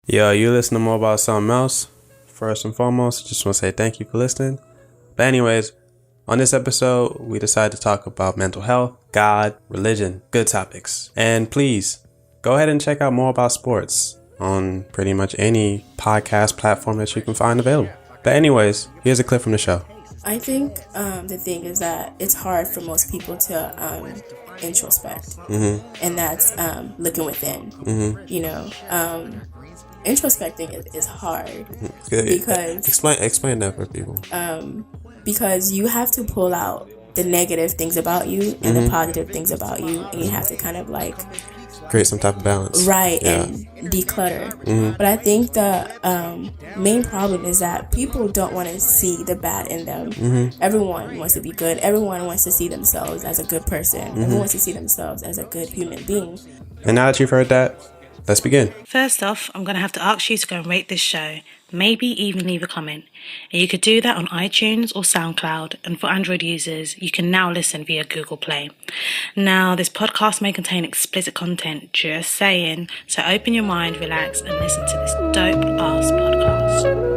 Yo, you listen to more about something else. First and foremost, just want to say thank you for listening. But anyways, on this episode, we decided to talk about mental health, God, religion, good topics. And please, go ahead and check out more about sports on pretty much any podcast platform that you can find available. But anyways, here's a clip from the show. I think the thing is that it's hard for most people to introspect. And that's looking within. You know, introspecting is hard because explain that for people. Because you have to pull out the negative things about you and the positive things about you, and you have to kind of like create some type of balance, right? Yeah. And declutter. But I think the main problem is that people don't want to see the bad in them. Everyone wants to be good. Everyone wants to see themselves as a good person. Everyone wants to see themselves as a good human being. And now that you've heard that, let's begin. First off, I'm going to have to ask you to go and rate this show, maybe even leave a comment. And you could do that on iTunes or SoundCloud, and for Android users, you can now listen via Google Play. Now, this podcast may contain explicit content, just saying, so open your mind, relax, and listen to this dope-ass podcast.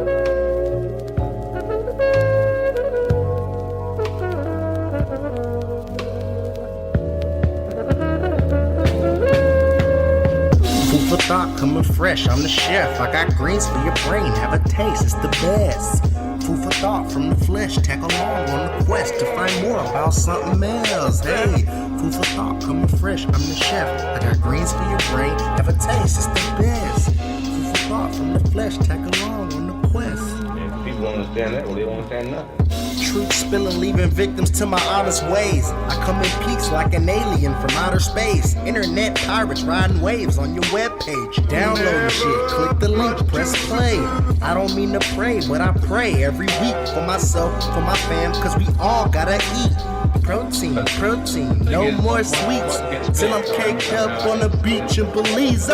For thought coming fresh, I'm the chef. I got greens for your brain, have a taste, it's the best. Food for thought from the flesh, tag along on the quest to find more about something else. Hey, food for thought coming fresh, I'm the chef. I got greens for your brain, have a taste, it's the best. Food for thought from the flesh, tag along on the quest. If people don't understand that, well, they don't understand nothing. Truth spilling, leaving victims to my honest ways. I come in peace like an alien from outer space. Internet pirates riding waves on your webpage. Download the shit, click the link, press play. I don't mean to pray, but I pray every week for myself, for my fam, cause we all gotta eat. Protein, no more sweets. Till I'm caked up on the beach in Belize.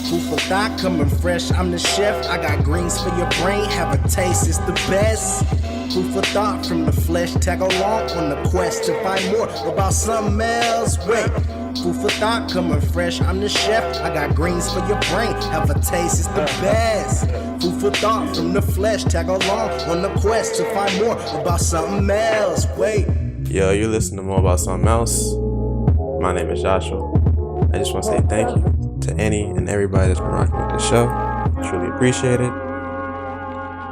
Food for thought coming fresh, I'm the chef. I got greens for your brain, have a taste, it's the best. Food for thought from the flesh, tag along on the quest to find more about something else. Wait, food for thought coming fresh, I'm the chef. I got greens for your brain, have a taste, it's the best. Food for thought from the flesh, tag along on the quest to find more about something else. Wait. Yo, you listen to more about something else. My name is Joshua. I just want to say thank you to any and everybody that's been rocking with the show. Truly appreciate it.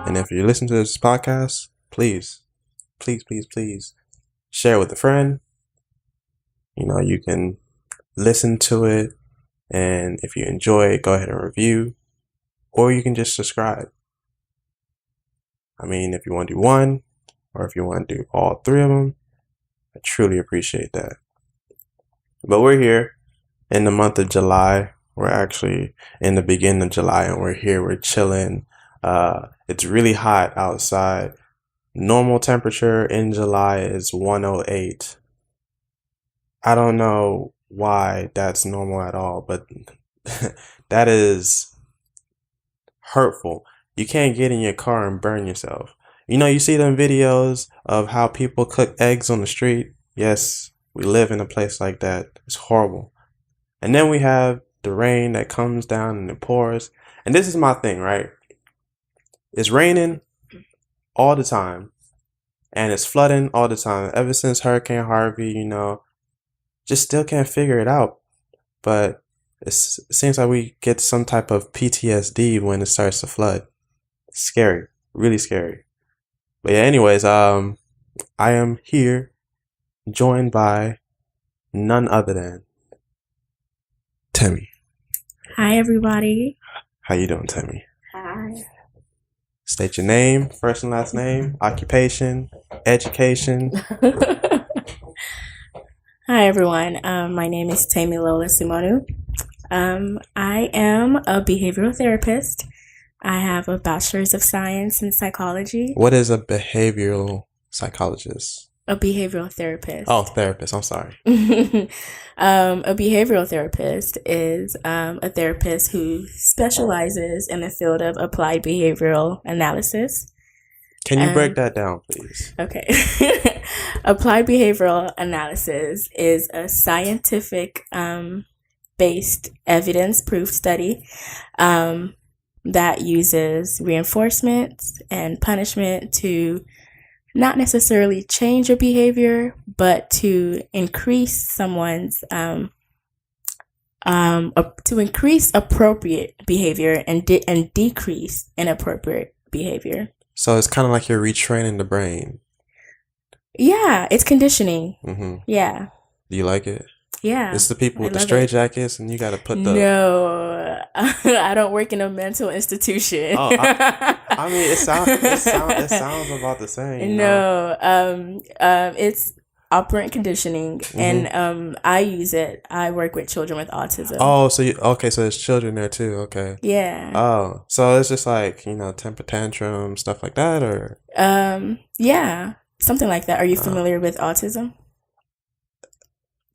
And if you listen to this podcast, please share it with a friend. You know, you can listen to it, and if you enjoy it, go ahead and review, or you can just subscribe. I mean, if you want to do one, or if you want to do all three of them, I truly appreciate that. But we're here in the month of July. We're actually in the beginning of July, and we're chilling. It's really hot outside. Normal temperature in July is 108. I don't know why that's normal at all, but that is hurtful. You can't get in your car and burn yourself. You know, you see them videos of how people cook eggs on the street. Yes, we live in a place like that. It's horrible. And then we have the rain that comes down and it pours. And this is my thing, right? It's raining all the time, and it's flooding all the time. Ever since Hurricane Harvey, you know, just still can't figure it out. But it seems like we get some type of PTSD when it starts to flood. It's scary, really scary. But yeah, anyways, I am here joined by none other than Temi. Hi, everybody. How you doing, Temi? Hi. State your name, first and last name, occupation, education. Hi, everyone. My name is Temilola Sunmonu. I am a behavioral therapist. I have a bachelor's of science in psychology. What is a behavioral psychologist? A behavioral therapist. Oh, therapist. I'm sorry. A behavioral therapist is a therapist who specializes in the field of applied behavioral analysis. Can you break that down, please? Okay. Applied behavioral analysis is a scientific based evidence proof study that uses reinforcement and punishment to not necessarily change your behavior, but to increase someone's to increase appropriate behavior and decrease inappropriate behavior. So it's kind of like you're retraining the brain. Yeah, it's conditioning. Mm-hmm. Yeah. Do you like it? Yeah. It's the people with the straight jackets, and you got to put the. No, I don't work in a mental institution. Oh, I mean, it sounds about the same. No, it's operant conditioning, and I use it. I work with children with autism. Oh, so so there's children there too. Okay. Yeah. Oh, so it's just like temper tantrum stuff like that, or. Yeah, something like that. Are you familiar with autism?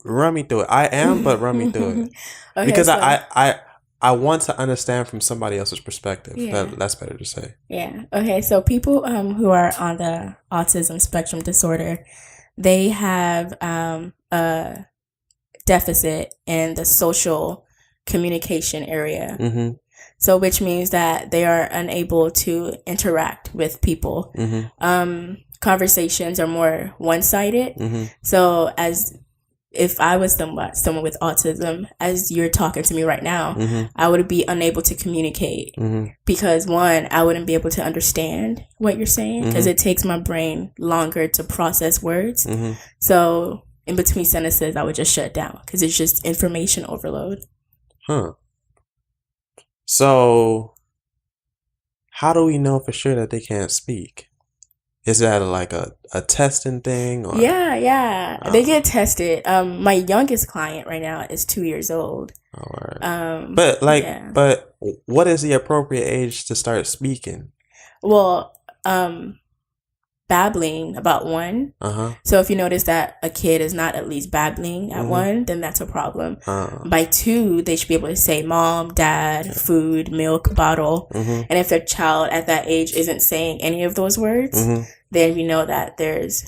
Run me through it. I am, but run me through it. Okay, because I want to understand from somebody else's perspective. Yeah. That's better to say. Yeah. Okay. So people who are on the autism spectrum disorder, they have a deficit in the social communication area. Mm-hmm. So which means that they are unable to interact with people. Mm-hmm. Conversations are more one-sided. Mm-hmm. So if I was someone with autism, as you're talking to me right now, mm-hmm. I would be unable to communicate because one, I wouldn't be able to understand what you're saying because it takes my brain longer to process words. Mm-hmm. So in between sentences, I would just shut down because it's just information overload. Huh. So how do we know for sure that they can't speak? Is that like a testing thing? Or? Yeah. They get tested. My youngest client right now is 2 years old. Oh, right. But what is the appropriate age to start speaking? Well, babbling about 1. Uh-huh. So if you notice that a kid is not at least babbling at 1, then that's a problem. By 2, they should be able to say mom, dad, food, milk, bottle. And if their child at that age isn't saying any of those words, then we know that there's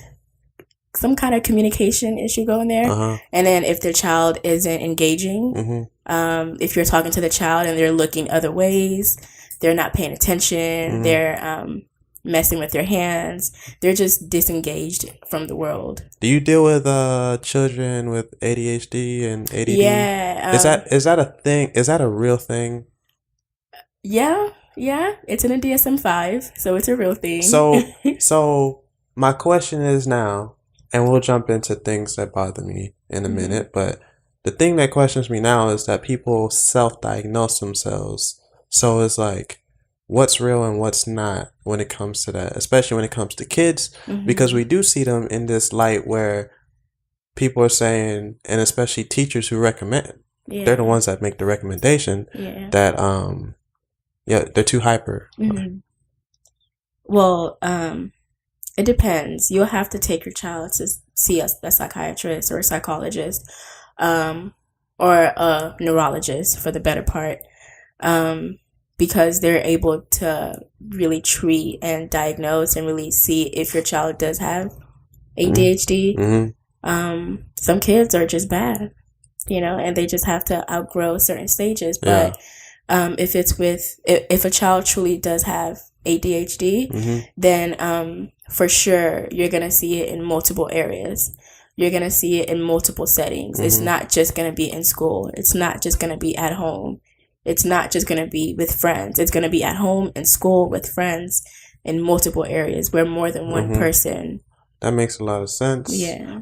some kind of communication issue going there. And then if their child isn't engaging, if you're talking to the child and they're looking other ways, they're not paying attention, they're messing with their hands, they're just disengaged from the world. Do you deal with children with ADHD and ADD? Yeah. Is that a thing? Is that a real thing? Yeah, it's in a DSM-5, so it's a real thing. So my question is now, and we'll jump into things that bother me in a minute, but the thing that questions me now is that people self-diagnose themselves. So it's like, what's real and what's not when it comes to that, especially when it comes to kids, because we do see them in this light where people are saying, and especially teachers who recommend, they're the ones that make the recommendation that, they're too hyper. Well, it depends. You'll have to take your child to see a psychiatrist or a psychologist, or a neurologist for the better part. Because they're able to really treat and diagnose and really see if your child does have ADHD. Some kids are just bad, and they just have to outgrow certain stages. But if a child truly does have ADHD, then for sure you're going to see it in multiple areas. You're going to see it in multiple settings. It's not just going to be in school. It's not just going to be at home. It's not just going to be with friends. It's going to be at home, in school, with friends, in multiple areas where more than one person. That makes a lot of sense. Yeah.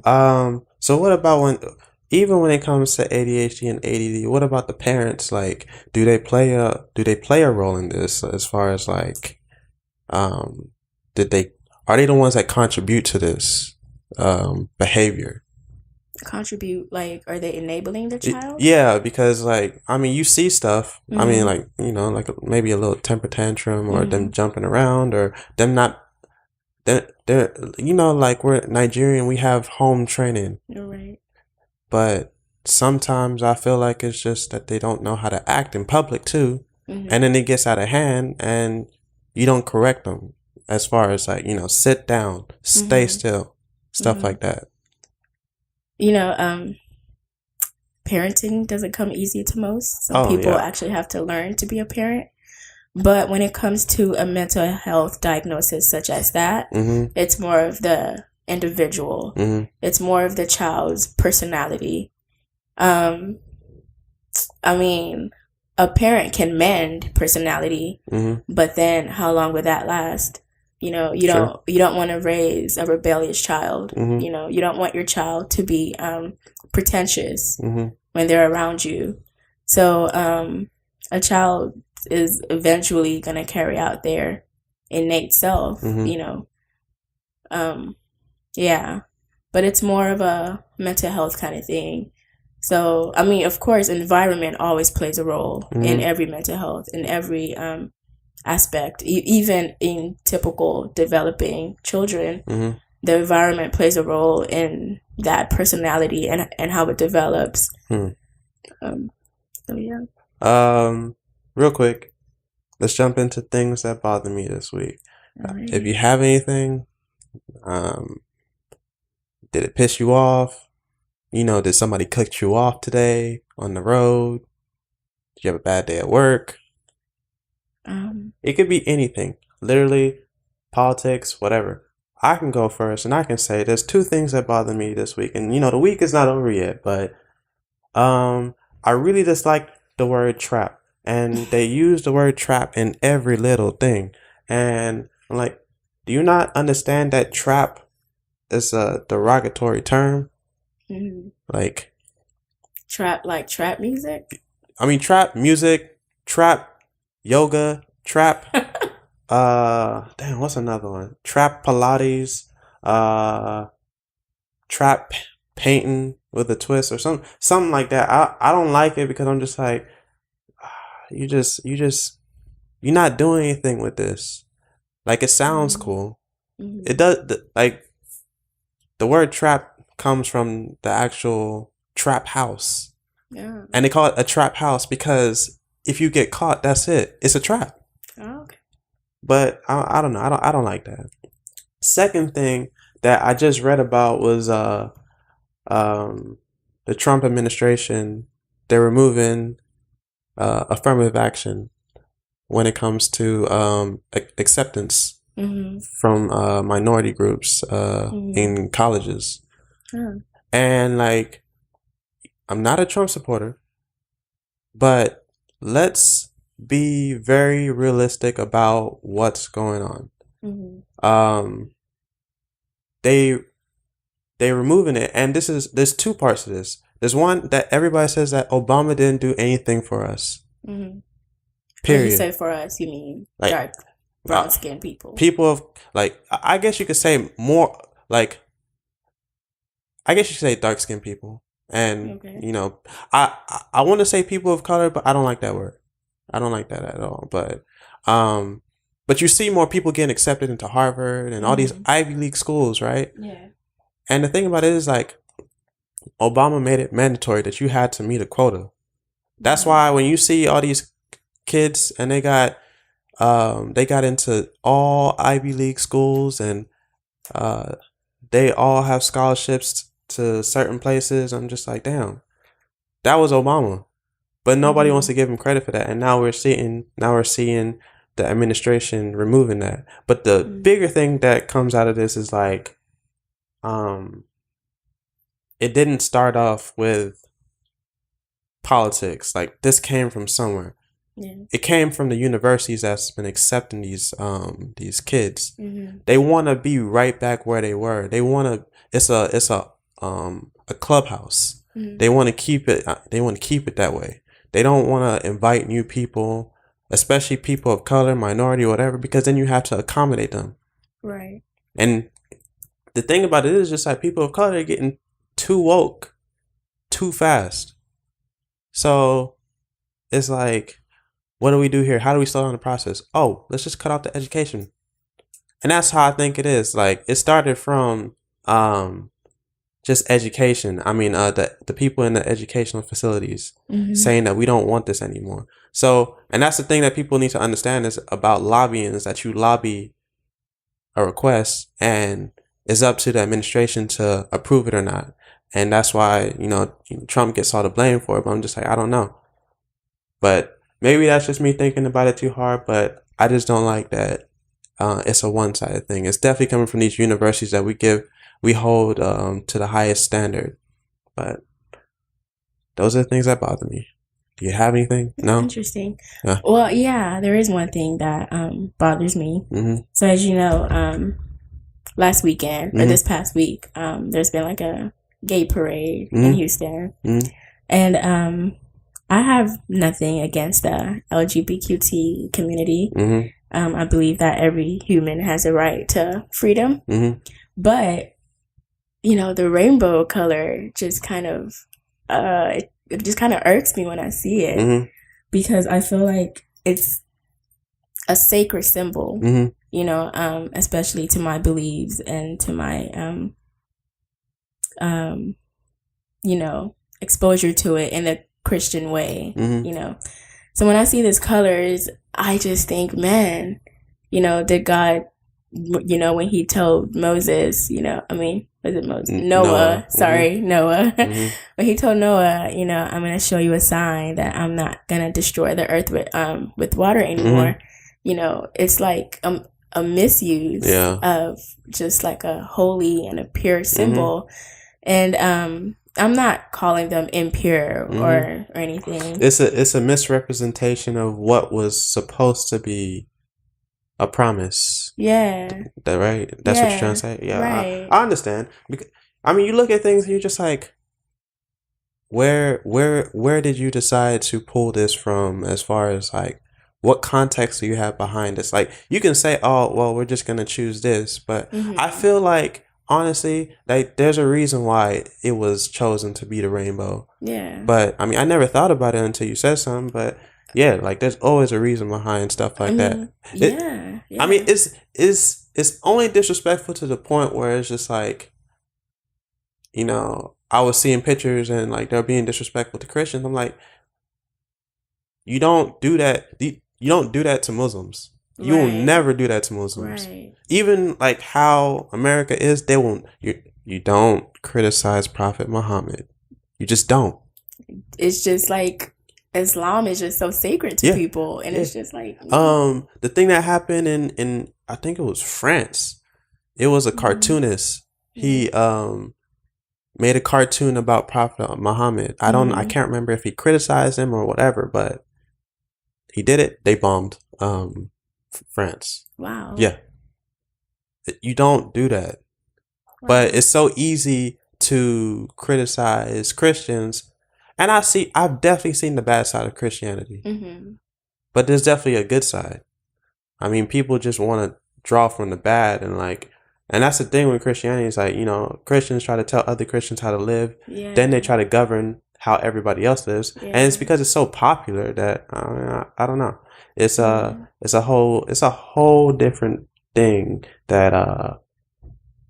So what about even when it comes to ADHD and ADD, what about the parents? Like, do they play a role in this as far as like, are they the ones that contribute to this behavior? Contribute, like, are they enabling the child? Yeah, because like, I mean, you see stuff. I mean, like, like maybe a little temper tantrum or them jumping around or them not. They're like we're Nigerian, we have home training. You're right. But sometimes I feel like it's just that they don't know how to act in public too, and then it gets out of hand, and you don't correct them as far as like sit down, stay still, stuff like that. Parenting doesn't come easy to most. Some people actually have to learn to be a parent. But when it comes to a mental health diagnosis such as that, it's more of the individual. It's more of the child's personality. I mean, a parent can mend personality, but then how long would that last? You know, you don't want to raise a rebellious child. You know, you don't want your child to be pretentious when they're around you. So a child is eventually going to carry out their innate self, you know. Yeah, but it's more of a mental health kind of thing. So, I mean, of course, environment always plays a role in every mental health, in every aspect. Even in typical developing children, the environment plays a role in that personality and how it develops. So, yeah. Real quick, let's jump into things that bother me this week. Alright. If you have anything, did it piss you off? You know, did somebody cut you off today on the road? Did you have a bad day at work? It could be anything. Literally, politics, whatever. I can go first and I can say there's 2 things that bother me this week. And, you know, the week is not over yet, but I really dislike the word trap. And they use the word trap in every little thing. And I'm like, do you not understand that trap is a derogatory term? Like trap music? I mean, trap music, trap yoga, trap. Damn, what's another one? Trap Pilates, trap painting with a twist or something like that. I don't like it because I'm just like, you're not doing anything with this. Like, it sounds cool. It does. Like, the word trap comes from the actual trap house. Yeah. And they call it a trap house because if you get caught, that's it. It's a trap. Oh, okay. But I don't know. I don't like that. Second thing that I just read about was the Trump administration. They're removing affirmative action when it comes to acceptance from minority groups in colleges. And like, I'm not a Trump supporter, but let's be very realistic about what's going on. They're removing it, and there's 2 parts to this. There's one that everybody says that Obama didn't do anything for us. Period. Period. When you say for us, you mean like, dark, brown skinned people. People of, like, I guess you could say more, like, I guess you could say dark skinned people. And, you know, I want to say people of color, but I don't like that word. I don't like that at all. But you see more people getting accepted into Harvard and all these Ivy League schools, right? Yeah. And the thing about it is, like, Obama made it mandatory that you had to meet a quota. That's why when you see all these kids and they got into all Ivy League schools and they all have scholarships to certain places, I'm just like, damn, that was Obama. But nobody wants to give him credit for that. And now we're seeing the administration removing that. But the bigger thing that comes out of this is like, it didn't start off with politics. Like, this came from somewhere. Yeah. It came from the universities that's been accepting these kids. They want to be right back where they were. They want to. It's a clubhouse. They want to keep it. They want to keep it that way. They don't want to invite new people, especially people of color, minority, whatever, because then you have to accommodate them. Right. And the thing about it is just like people of color are getting too woke too fast. So it's like, what do we do here? How do we slow down the process? Oh, let's just cut out the education. And that's how I think it is. Like, it started from just education. I mean, the people in the educational facilities saying that we don't want this anymore. So, and that's the thing that people need to understand is about lobbying, is that you lobby a request and it's up to the administration to approve it or not. And that's why, Trump gets all the blame for it. But I'm just like, I don't know. But maybe that's just me thinking about it too hard, but I just don't like that. It's a one-sided thing. It's definitely coming from these universities that we hold to the highest standard. But those are the things that bother me. Do you have anything? No? Interesting. Yeah. Well, yeah, there is one thing that bothers me. Mm-hmm. So as you know, last weekend or this past week, there's been like a gay parade in Houston. Mm-hmm. And I have nothing against the LGBTQ community. Mm-hmm. I believe that every human has a right to freedom. Mm-hmm. But, you know, the rainbow color just kind of, it just kind of irks me when I see it. Mm-hmm. Because I feel like it's a sacred symbol, Mm-hmm. you know, especially to my beliefs and to my, you know, exposure to it in the Christian way, you know. So when I see these colors, I just think, man, you know, did God, you know, when he told Moses, you know, I mean, was it Moses? Noah. Sorry, Noah. When he told Noah, you know, I'm going to show you a sign that I'm not going to destroy the earth with water anymore. You know, it's like a misuse of just like a holy and a pure symbol. And I'm not calling them impure or anything. It's a misrepresentation of what was supposed to be a promise. Yeah. That right? That's what you're trying to say? Yeah. Right. I understand. I mean, you look at things and you're just like, where did you decide to pull this from as far as like, what context do you have behind this? Like, you can say, oh, well, we're just going to choose this. But I feel like, honestly, like there's a reason why it was chosen to be the rainbow. Yeah. But I mean, I never thought about it until you said something. But yeah, like there's always a reason behind stuff like that. Yeah. I mean, it's only disrespectful to the point where it's just like, you know, I was seeing pictures and like they're being disrespectful to Christians. I'm like, you don't do that. You don't do that to Muslims. You will never do that to Muslims. Right. Even like how America is, they won't. You don't criticize Prophet Muhammad. You just don't. It's just like Islam is just so sacred to people, and it's just like the thing that happened in I think it was France. It was a cartoonist. He made a cartoon about Prophet Muhammad. I can't remember if he criticized him or whatever, but he did it. They bombed France. Wow. Yeah. You don't do that. Wow. But it's so easy to criticize Christians. And I've definitely seen the bad side of Christianity. But there's definitely a good side. I mean, people just want to draw from the bad and that's the thing with Christianity is like, you know, Christians try to tell other Christians how to live. Yeah. Then they try to govern how everybody else lives. Yeah. And it's because it's so popular that I don't know. It's a whole different thing that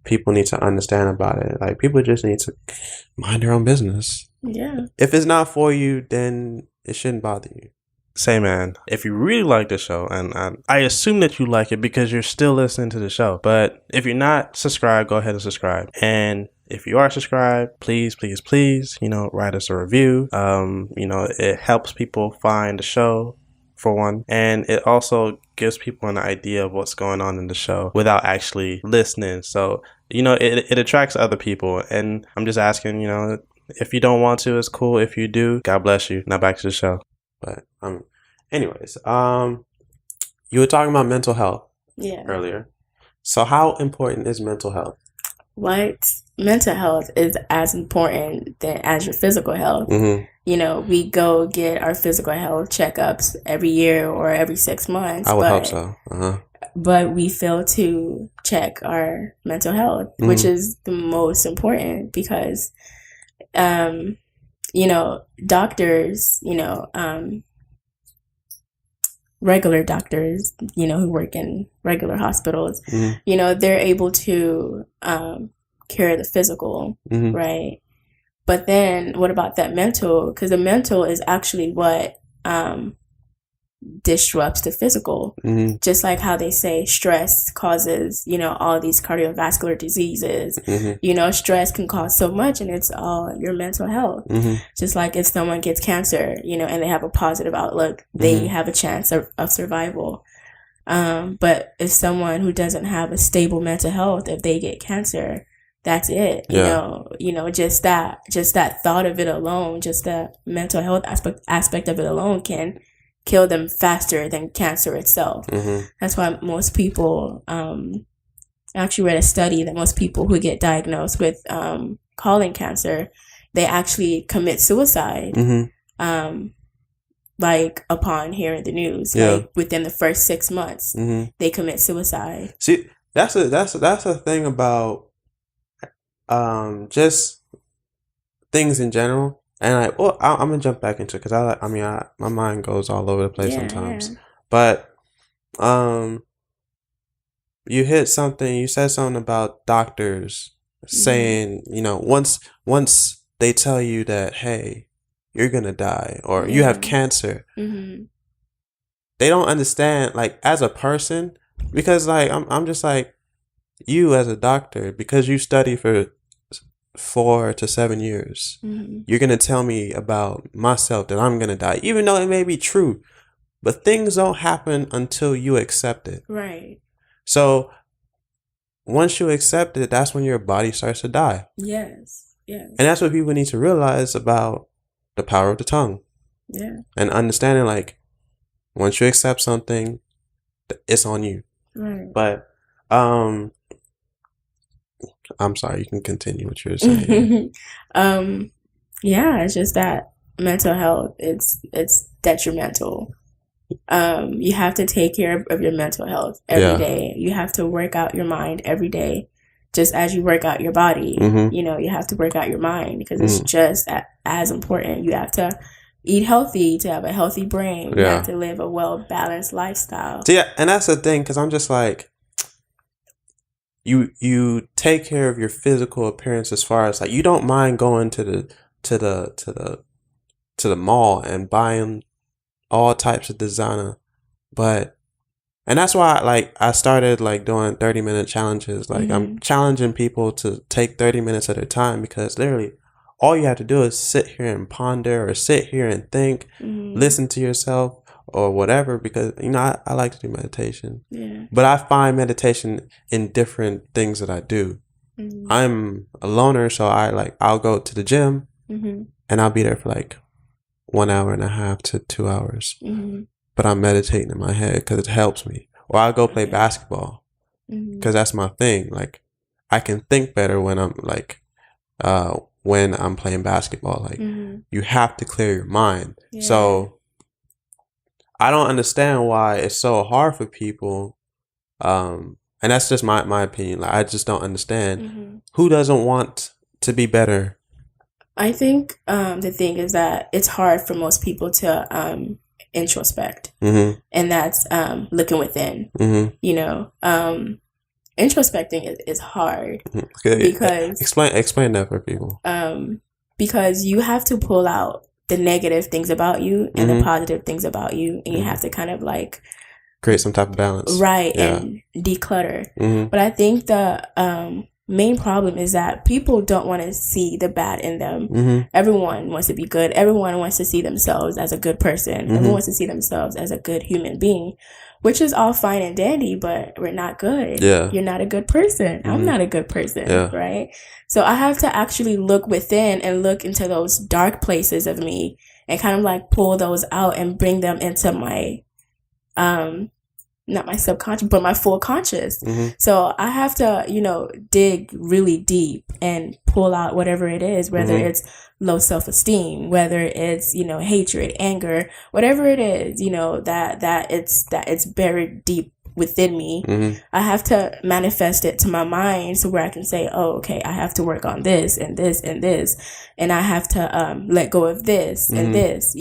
people need to understand about it. Like people just need to mind their own business. Yeah. If it's not for you, then it shouldn't bother you. Say, man, if you really like the show, and I assume that you like it because you're still listening to the show, but if you're not subscribed, go ahead and subscribe. And if you are subscribed, please, please, please, you know, write us a review. You know, it helps people find the show, for one, and it also gives people an idea of what's going on in the show without actually listening. So, you know, it attracts other people, and I'm just asking, you know, if you don't want to, it's cool. If you do, God bless you. Now back to the show. But anyways, you were talking about mental health earlier. So how important is mental health? What? Mental health is as important as your physical health. You know, we go get our physical health checkups every year or every 6 months. I would hope so. But we fail to check our mental health, which is the most important because, you know, doctors, you know, regular doctors, you know, who work in regular hospitals, you know, they're able to cure the physical, right? But then what about that mental? Because the mental is actually what disrupts the physical. Just like how they say stress causes, all these cardiovascular diseases. Stress can cause so much, and it's all your mental health. Just like if someone gets cancer, and they have a positive outlook, they have a chance of survival. But if someone who doesn't have a stable mental health, if they get cancer, that's it. Just that thought of it alone, just the mental health aspect of it alone can kill them faster than cancer itself. That's why most people, I actually read a study that most people who get diagnosed with colon cancer, they actually commit suicide. Like upon hearing the news, like within the first 6 months, they commit suicide. See, that's a thing about just things in general. And I'm gonna jump back into it because my mind goes all over the place sometimes. But you said something about doctors saying, once they tell you that, hey, you're gonna die or you have cancer, they don't understand, like, as a person, because like I'm just like, you as a doctor, because you study for 4 to 7 years, you're gonna tell me about myself that I'm gonna die, even though it may be true, but things don't happen until you accept it. Right. So once you accept it, that's when your body starts to die. Yes. And that's what people need to realize about the power of the tongue. And understanding, like, once you accept something, it's on you. Right. But I'm sorry, you can continue what you were saying. It's just that mental health, it's detrimental. You have to take care of your mental health every day. You have to work out your mind every day, just as you work out your body. You have to work out your mind because it's just as important. You have to eat healthy to have a healthy brain. You have to live a well-balanced lifestyle. So, and that's the thing, because I'm just like, you take care of your physical appearance as far as, like, you don't mind going to the mall and buying all types of designer, and that's why I started like doing 30-minute challenges. Like, I'm challenging people to take 30 minutes at a time, because literally all you have to do is sit here and ponder, or sit here and think, listen to yourself or whatever, because I like to do meditation. But I find meditation in different things that I do. I'm a loner, so I'll go to the gym and I'll be there for like 1 hour and a half to 2 hours. But I'm meditating in my head because it helps me. Or I'll go play basketball because that's my thing. Like, I can think better when I'm playing basketball. Like, you have to clear your mind. So I don't understand why it's so hard for people. And that's just my opinion. Like, I just don't understand who doesn't want to be better. I think the thing is that it's hard for most people to introspect, and that's looking within. Introspecting is hard because explain that for people. Because you have to pull out the negative things about you and the positive things about you, and you have to kind of like create some type of balance, right? And declutter. But I think the main problem is that people don't want to see the bad in them. Everyone wants to be good. Everyone wants to see themselves as a good person. Everyone wants to see themselves as a good human being, which is all fine and dandy, but we're not good. You're not a good person. I'm not a good person, right? So I have to actually look within and look into those dark places of me and kind of like pull those out and bring them into my not my subconscious, but my full conscious. So I have to, dig really deep and pull out whatever it is, whether it's low self-esteem, whether it's, hatred, anger, whatever it is, that it's buried deep within me. I have to manifest it to my mind so where I can say, oh, okay, I have to work on this and this and this, and I have to let go of this and this,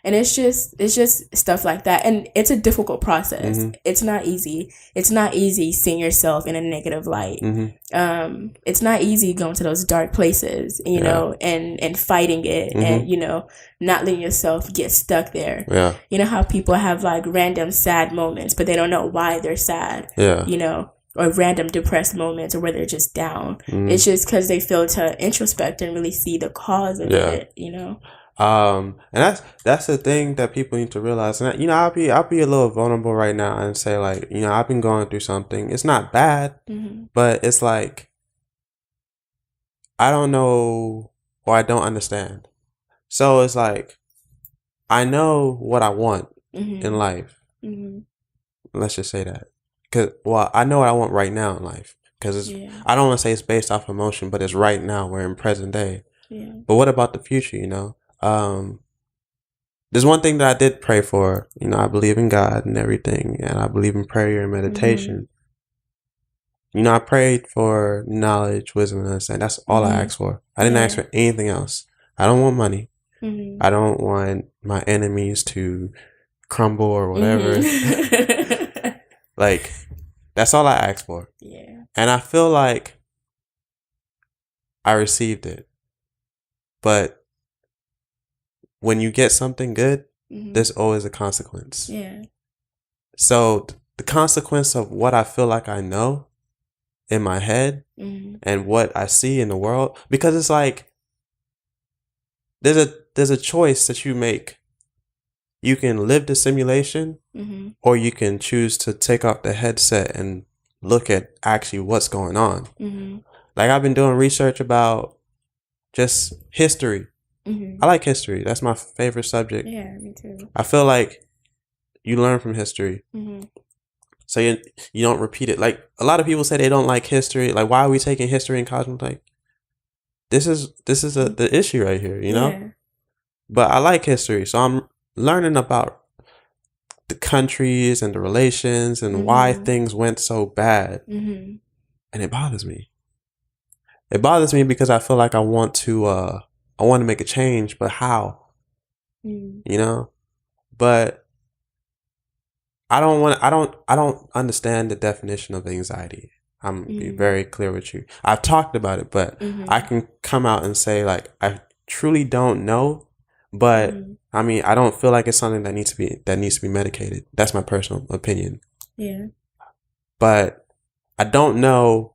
And it's just stuff like that. And it's a difficult process. Mm-hmm. It's not easy. It's not easy seeing yourself in a negative light. Mm-hmm. It's not easy going to those dark places, you know, and fighting it, and, you know, not letting yourself get stuck there. Yeah. You know how people have like random sad moments, but they don't know why they're sad. Yeah. You know, or random depressed moments, or where they're just down. It's just because they fail to introspect and really see the cause of it, you know. And that's the thing that people need to realize. And you know, I'll be a little vulnerable right now and say, like, you know, I've been going through something. It's not bad, but it's like I don't know, or I don't understand. So it's like I know what I want in life. Let's just say that. I know what I want right now in life. Because I don't want to say it's based off emotion, but it's right now. We're in present day. Yeah. But what about the future, you know? There's one thing that I did pray for. You know, I believe in God and everything, and I believe in prayer and meditation. You know, I prayed for knowledge, wisdom, and understanding. That's all I asked for. I didn't ask for anything else. I don't want money. I don't want my enemies to crumble or whatever. Like, that's all I asked for. Yeah. And I feel like I received it. But when you get something good, there's always a consequence. Yeah. So the consequence of what I feel like I know in my head and what I see in the world, because it's like there's a choice that you make. You can live the simulation, or you can choose to take off the headset and look at actually what's going on. Like, I've been doing research about just history. I like history. That's my favorite subject. Yeah, me too. I feel like you learn from history. So you don't repeat it. Like, a lot of people say they don't like history. Like, why are we taking history in college? Like, this is the issue right here, you know? Yeah. But I like history. So I'm learning about the countries and the relations and why things went so bad. And it bothers me. It bothers me because I feel like I want to make a change, but how? You know? But I don't understand the definition of anxiety. I'm be very clear with you. I've talked about it, but I can come out and say, like, I truly don't know, but I mean, I don't feel like it's something that needs to be medicated. That's my personal opinion. Yeah. But I don't know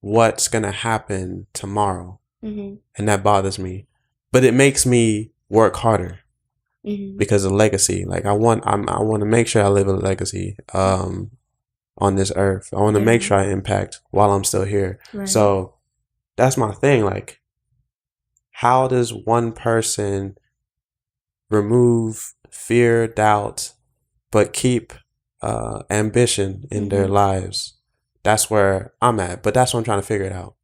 what's going to happen tomorrow. And that bothers me. But it makes me work harder because of legacy. Like, I want to make sure I live a legacy on this earth. I want to make sure I impact while I'm still here. Right. So that's my thing. Like, how does one person remove fear, doubt, but keep ambition in their lives? That's where I'm at. But that's what I'm trying to figure it out.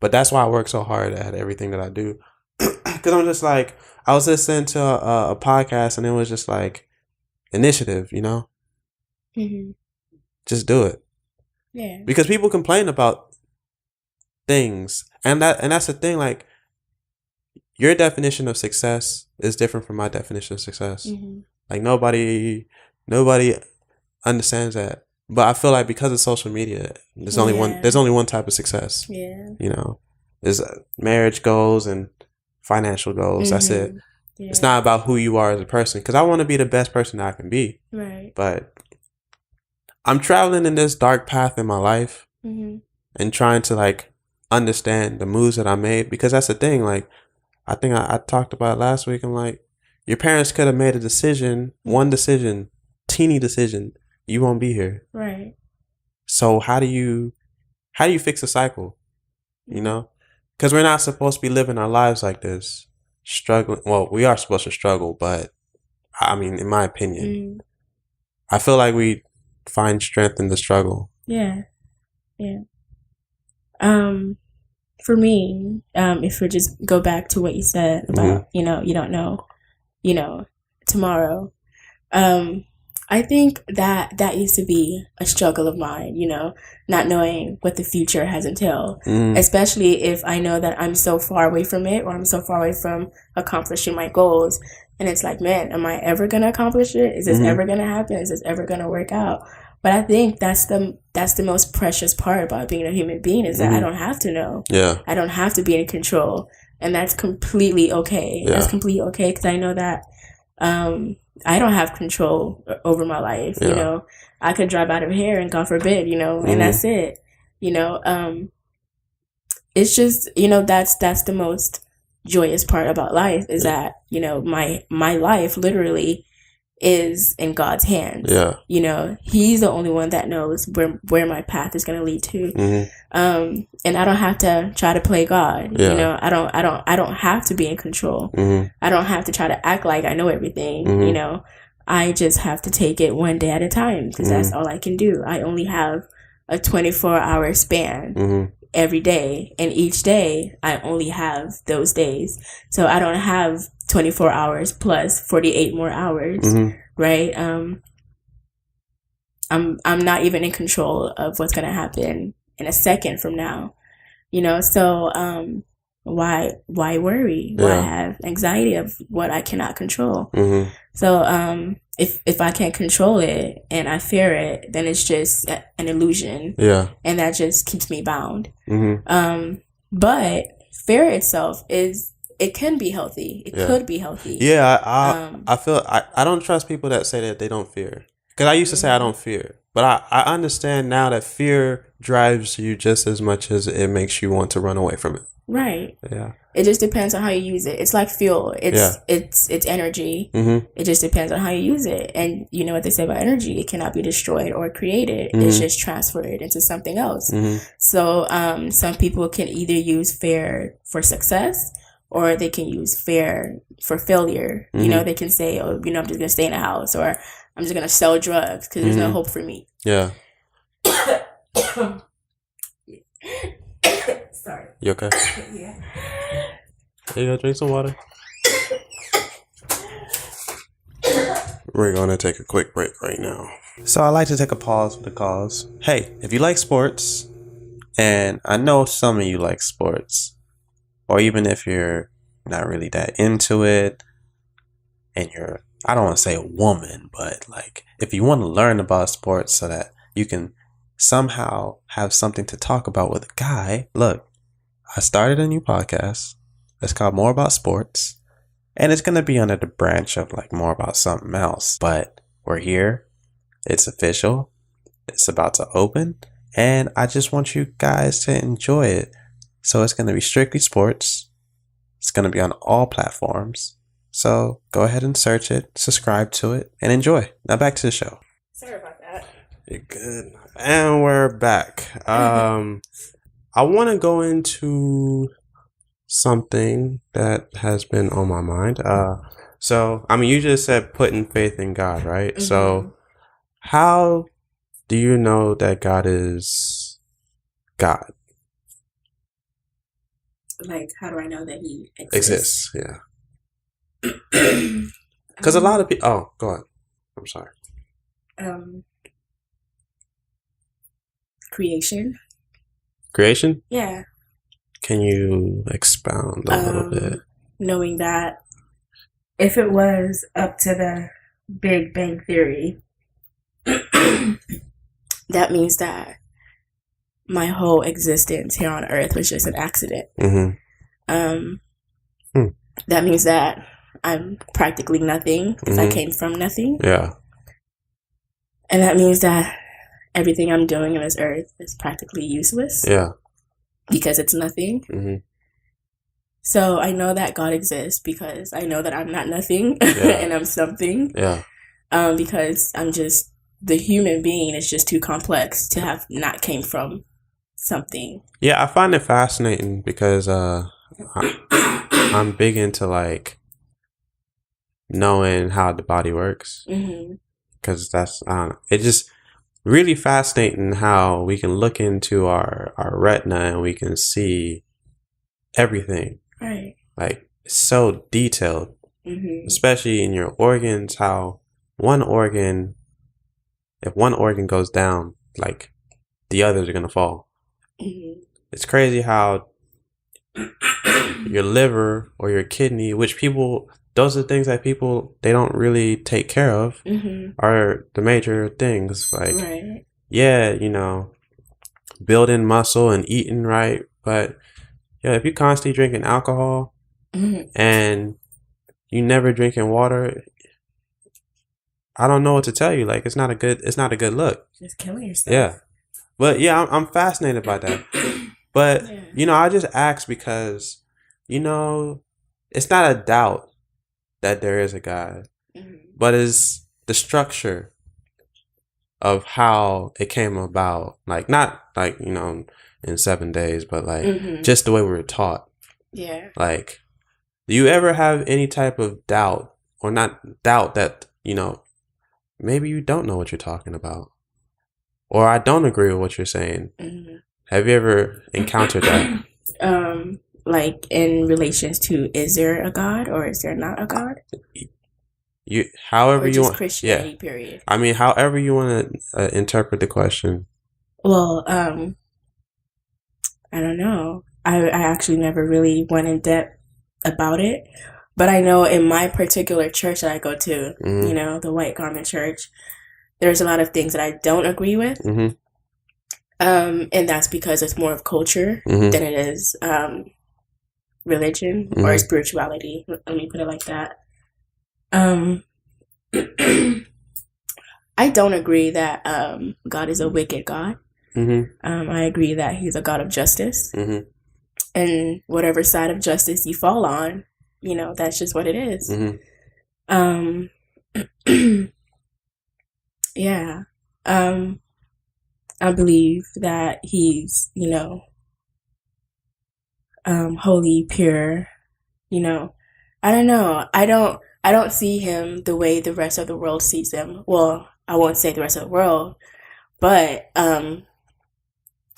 But that's why I work so hard at everything that I do. Because I'm just like, I was listening to a podcast and it was just like, initiative, you know? Just do it. Yeah. Because people complain about things. And that's the thing, like, your definition of success is different from my definition of success. Like, nobody understands that. But I feel like because of social media, there's only one type of success. Yeah. You know, there's marriage goals and financial goals. That's it. Yeah. It's not about who you are as a person, because I want to be the best person that I can be. Right. But I'm traveling in this dark path in my life and trying to, like, understand the moves that I made, because that's the thing. Like, I think I talked about it last week. I'm like, your parents could have made a decision, one decision, teeny decision. You won't be here. Right. So how do you fix a cycle? You know? Because we're not supposed to be living our lives like this, struggling. Well, we are supposed to struggle, but I mean, in my opinion, I feel like we find strength in the struggle. Yeah. Yeah. For me, if we just go back to what you said about, you know, you don't know, you know, tomorrow. I think that used to be a struggle of mine, you know, not knowing what the future has entailed, especially if I know that I'm so far away from it, or I'm so far away from accomplishing my goals, And it's like, man, am I ever going to accomplish it? Is this ever going to happen? Is this ever going to work out? But I think that's the most precious part about being a human being, is that I don't have to know. Yeah. I don't have to be in control. And that's completely okay. Yeah. That's completely okay, because I know that I don't have control over my life. Yeah. You know, I could drive out of here and God forbid, you know, and that's it. You know, it's just, you know, that's the most joyous part about life, is that, you know, my life literally is in God's hands. Yeah. You know, He's the only one that knows where my path is going to lead to. And I don't have to try to play God. Yeah. You know, I don't have to be in control. I don't have to try to act like I know everything. You know, I just have to take it one day at a time, because that's all I can do. I only have a 24-hour span every day, and each day I only have those days. So I don't have 24 hours plus 48 more hours, right? I'm not even in control of what's going to happen in a second from now, you know? So why worry? Why have anxiety of what I cannot control? So if I can't control it and I fear it, then it's just an illusion. Yeah. And that just keeps me bound. But fear itself it can be healthy. It could be healthy. Yeah, I feel I don't trust people that say that they don't fear. Because I used to say I don't fear. But I understand now that fear drives you just as much as it makes you want to run away from it. Right. Yeah. It just depends on how you use it. It's like fuel. It's energy. It just depends on how you use it. And you know what they say about energy? It cannot be destroyed or created. It's just transferred into something else. So some people can either use fear for success, or they can use fear for failure. You know, they can say, oh, you know, I'm just going to stay in the house, or I'm just going to sell drugs because there's no hope for me. Yeah. Sorry. You okay? Yeah. You gotta drink some water. We're gonna take a quick break right now. So I like to take a pause for the cause. Hey, if you like sports, and I know some of you like sports, or even if you're not really that into it, and you're, I don't want to say a woman, but like if you want to learn about sports so that you can somehow have something to talk about with a guy, look, I started a new podcast. It's called More About Sports, and it's going to be under the branch of like More About Something Else, but we're here. It's official. It's about to open, and I just want you guys to enjoy it. So it's going to be strictly sports. It's going to be on all platforms. So go ahead and search it, subscribe to it, and enjoy. Now back to the show. Sorry about that. You're good. And we're back. I want to go into something that has been on my mind. So, I mean, you just said putting faith in God, right? So how do you know that God is God? Like, how do I know that He exists? Yeah. Because a lot of people... Oh, go on. I'm sorry. Creation. Creation? Yeah. Can you expound a little bit? Knowing that if it was up to the Big Bang Theory, that means that my whole existence here on Earth was just an accident. That means that I'm practically nothing because I came from nothing. Yeah. And that means that everything I'm doing on this earth is practically useless. Yeah. Because it's nothing. So I know that God exists because I know that I'm not nothing and I'm something. Yeah. Because I'm just, the human being is just too complex to have not came from something. Yeah, I find it fascinating because I'm big into like knowing how the body works. Because that's, I don't know, it just really fascinating how we can look into our retina and we can see everything. Right. Like, it's so detailed. Especially in your organs, how one organ, if one organ goes down, like, the others are going to fall. It's crazy how your liver or your kidney, which people those are things that people, they don't really take care of, are the major things. Like, yeah, you know, building muscle and eating right. But yeah, if you're constantly drinking alcohol and you never drinking water, I don't know what to tell you. Like, it's not a good look. Just killing yourself. Yeah. But yeah, I'm fascinated by that. But, you know, I just ask because, you know, it's not a doubt that there is a God, but it's the structure of how it came about. Like, not like, you know, in 7 days, but like just the way we were taught. Yeah. Like, do you ever have any type of doubt, or not doubt that, you know, maybe you don't know what you're talking about, or I don't agree with what you're saying? Have you ever encountered that? Like in relations to, is there a God or is there not a God? However or you just want. Christianity, period. I mean, however you want to interpret the question. Well, I don't know. I actually never really went in depth about it, but I know in my particular church that I go to, you know, the White Garment Church, there's a lot of things that I don't agree with. And that's because it's more of culture than it is religion or spirituality. Let me put it like that. I don't agree that God is a wicked God. I agree that he's a God of justice. And whatever side of justice you fall on, you know, that's just what it is. Yeah. I believe that he's, you know, holy, pure, you know. I don't know. I don't see him the way the rest of the world sees him. Well, I won't say the rest of the world, but I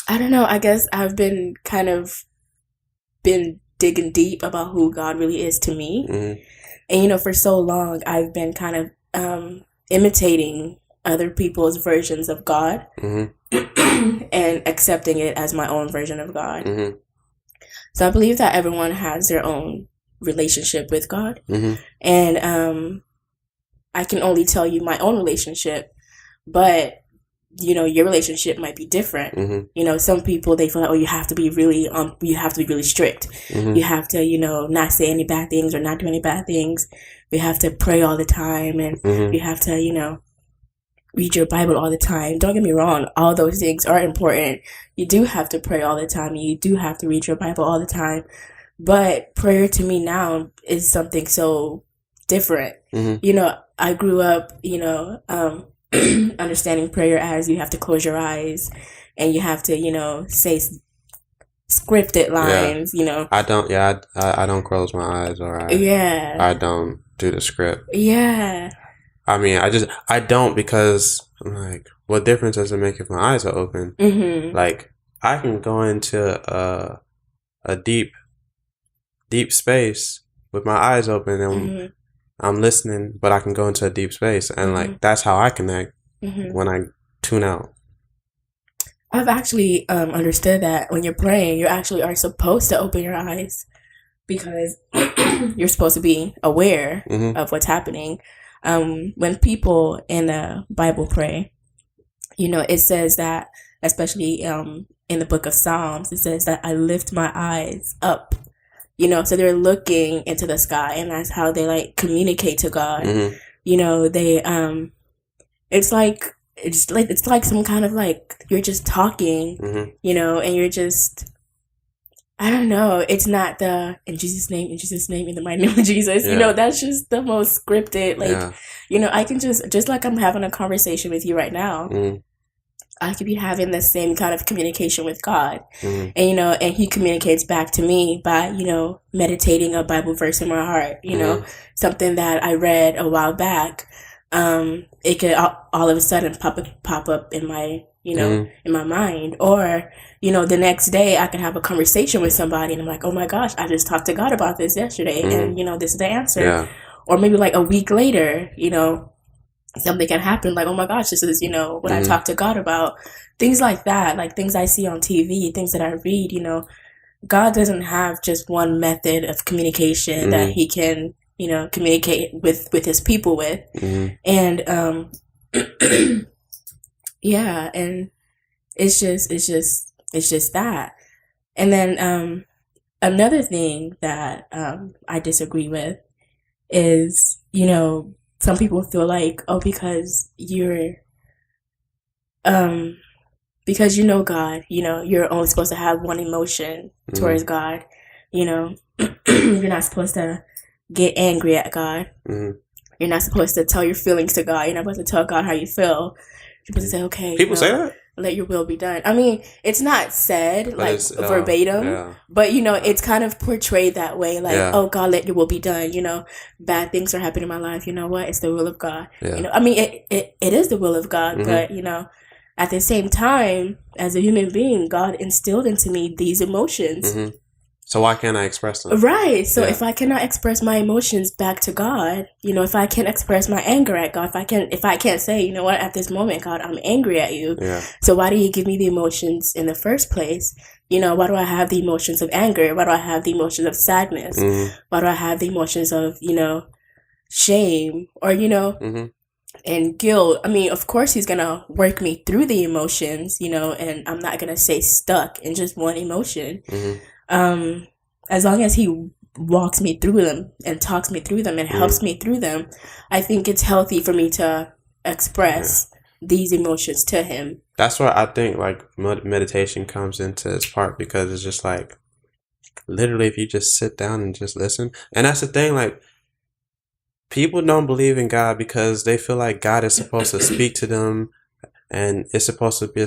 don't know. I guess I've been digging deep about who God really is to me. And, you know, for so long, I've been kind of imitating other people's versions of God and accepting it as my own version of God. So I believe that everyone has their own relationship with God. And I can only tell you my own relationship, but you know, your relationship might be different. You know, some people, they feel like, oh, you have to be really strict. You have to, you know, not say any bad things or not do any bad things. You have to pray all the time, and you have to, you know, read your Bible all the time. Don't get me wrong, all those things are important. You do have to pray all the time. You do have to read your Bible all the time. But prayer to me now is something so different. You know, I grew up, you know, understanding prayer as you have to close your eyes and you have to, you know, say scripted lines, you know. I don't close my eyes, or I don't do the script. I mean, I don't, because I'm like, what difference does it make if my eyes are open? Like, I can go into a deep space with my eyes open, and I'm listening, but I can go into a deep space, and like, that's how I connect when I tune out. I've actually understood that when you're praying, you actually are supposed to open your eyes, because you're supposed to be aware of what's happening. When people in the Bible pray, you know, it says that, especially in the book of Psalms, it says that I lift my eyes up. You know, so they're looking into the sky, and that's how they like communicate to God. You know, they it's like some kind of like, you're just talking, you know, and you're just, I don't know, it's not the in Jesus' name, in the mighty name of Jesus. You know, that's just the most scripted, like, you know, I can just like I'm having a conversation with you right now. I could be having the same kind of communication with God. And, you know, and he communicates back to me by, you know, meditating a Bible verse in my heart, you know, something that I read a while back. It could all of a sudden pop up in my, you know, in my mind. Or, you know, the next day I can have a conversation with somebody and I'm like, oh my gosh, I just talked to God about this yesterday. And, you know, this is the answer. Or maybe like a week later, you know, something can happen, like, oh my gosh, this is, you know, what I talked to God about. Things like that, like things I see on TV, things that I read, you know. God doesn't have just one method of communication that he can communicate with his people with. And yeah, and it's just that. And then another thing that I disagree with is, some people feel like, oh, because you're God, you're only supposed to have one emotion towards God. You're not supposed to get angry at God. You're not supposed to tell your feelings to God. You're not supposed to tell God how you feel. You're supposed to say, okay, people say that. Let your will be done. I mean, it's not said like verbatim, but it's kind of portrayed that way. Like, oh God, let your will be done. Bad things are happening in my life. You know what? It's the will of God. I mean, it is the will of God, but at the same time, as a human being, God instilled into me these emotions. So why can't I express them? Right. So if I cannot express my emotions back to God, if I can't express my anger at God, if I can't say, you know what, at this moment, God, I'm angry at you. So why do you give me the emotions in the first place? Why do I have the emotions of anger? Why do I have the emotions of sadness? Why do I have the emotions of, shame or, and guilt? I mean, of course, he's going to work me through the emotions, and I'm not going to stay stuck in just one emotion. As long as he walks me through them and talks me through them and helps me through them, I think it's healthy for me to express these emotions to him. That's where I think like meditation comes into its part, because it's just like literally if you just sit down and just listen. And that's the thing, like people don't believe in God because they feel like God is supposed to speak to them. And it's supposed to be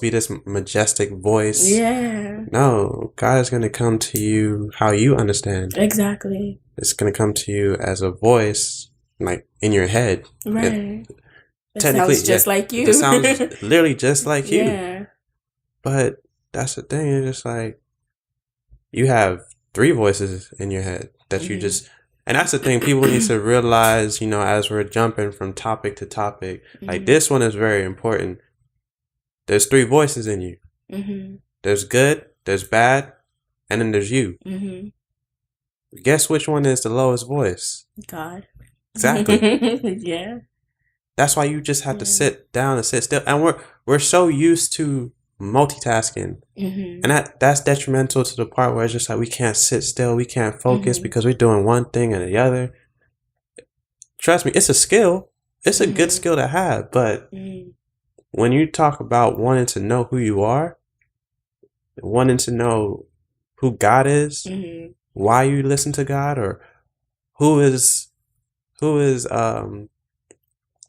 this majestic voice. Yeah. No, God is going to come to you how you understand. Exactly. It's going to come to you as a voice, like in your head. Right. It sounds just like you. It sounds literally just like you. Yeah. But that's the thing. It's just like you have 3 voices in your head that you just. And that's the thing people need to realize, as we're jumping from topic to topic, like this one is very important. There's 3 voices in you. There's good, there's bad, and then there's you. Guess which one is the lowest voice? God. Exactly. Yeah. That's why you just have to sit down and sit still. And we're so used to multitasking, and that's detrimental to the part where it's just like we can't sit still, we can't focus because we're doing one thing and the other. Trust me, it's a skill, it's a good skill to have, but when you talk about wanting to know who you are, wanting to know who God is, why you listen to God, or who is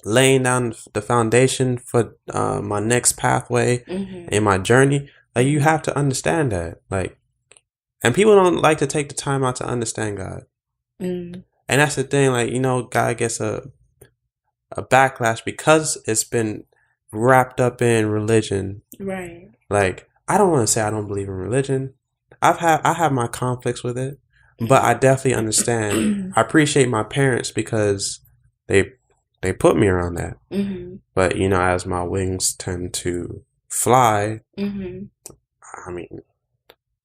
laying down the foundation for my next pathway in my journey, like you have to understand that, like, and people don't like to take the time out to understand God. And that's the thing, like, God gets a backlash because it's been wrapped up in religion. Right. Like, I don't want to say I don't believe in religion. I have my conflicts with it, but I definitely understand. I appreciate my parents because they put me around that. But, as my wings tend to fly, I mean,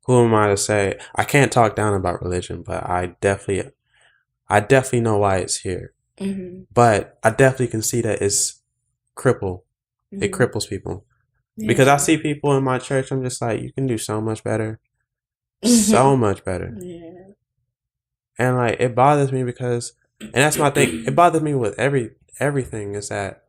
who am I to say? I can't talk down about religion, but I definitely know why it's here. But I definitely can see that it's it cripples people. Because I see people in my church, I'm just like, you can do so much better. So much better. Yeah. And like, it bothers me because, and that's my thing, it bothers me with everything is that